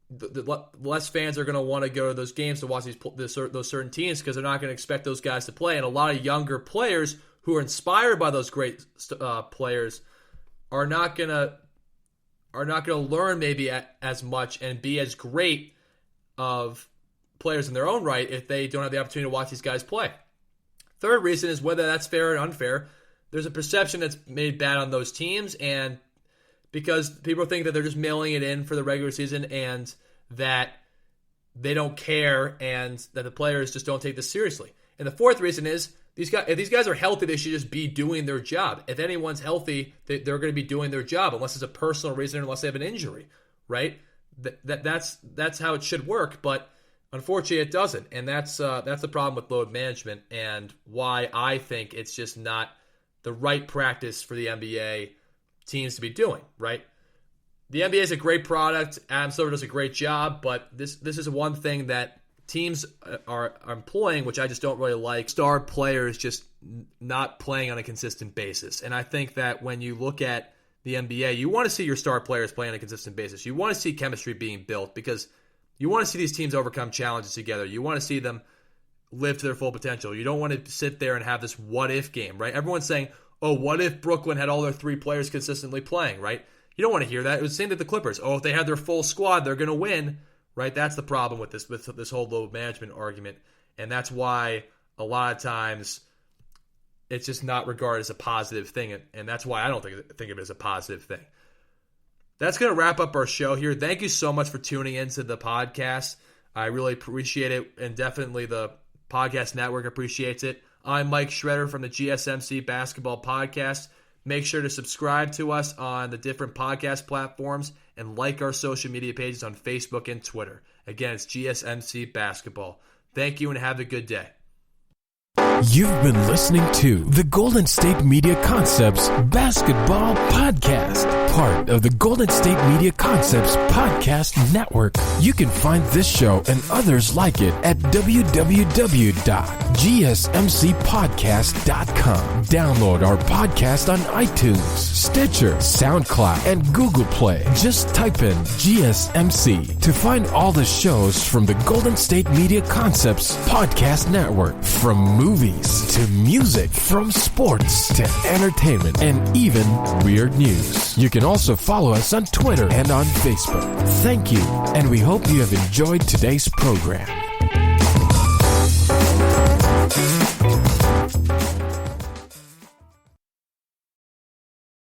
B: the less fans are going to want to go to those games to watch those certain teams, because they're not going to expect those guys to play. And a lot of younger players who are inspired by those great players are not going to learn maybe as much and be as great of players in their own right if they don't have the opportunity to watch these guys play. Third reason is whether that's fair or unfair. There's a perception that's made bad on those teams, and because people think that they're just mailing it in for the regular season and that they don't care and that the players just don't take this seriously. And the fourth reason is if these guys are healthy, they should just be doing their job. If anyone's healthy, they're going to be doing their job, unless it's a personal reason, unless they have an injury, right? That's how it should work, but unfortunately it doesn't. And that's the problem with load management, and why I think it's just not the right practice for the NBA teams to be doing, right? The NBA is a great product. Adam Silver does a great job, but this is one thing that teams are employing, which I just don't really like. Star players just not playing on a consistent basis. And I think that when you look at the NBA, you want to see your star players play on a consistent basis. You want to see chemistry being built, because you want to see these teams overcome challenges together. You want to see them live to their full potential. You don't want to sit there and have this what-if game, right? Everyone's saying, oh, what if Brooklyn had all their three players consistently playing, right? You don't want to hear that. It was the same with the Clippers. Oh, if they had their full squad, they're going to win, right? That's the problem with this whole load management argument. And that's why a lot of times it's just not regarded as a positive thing. And that's why I don't think of it as a positive thing. That's going to wrap up our show here. Thank you so much for tuning into the podcast. I really appreciate it, and definitely the podcast network appreciates it. I'm Mike Schroeder from the GSMC Basketball Podcast. Make sure to subscribe to us on the different podcast platforms and like our social media pages on Facebook and Twitter. Again, it's GSMC Basketball. Thank you and have a good day.
A: You've been listening to the Golden State Media Concepts Basketball Podcast, part of the Golden State Media Concepts Podcast Network. You can find this show and others like it at www.gsmcpodcast.com. Download our podcast on iTunes, Stitcher, SoundCloud, and Google Play. Just type in GSMC to find all the shows from the Golden State Media Concepts Podcast Network, from movies to music, from sports to entertainment, and even weird news. You can also follow us on Twitter and on Facebook. Thank you, and we hope you have enjoyed today's program.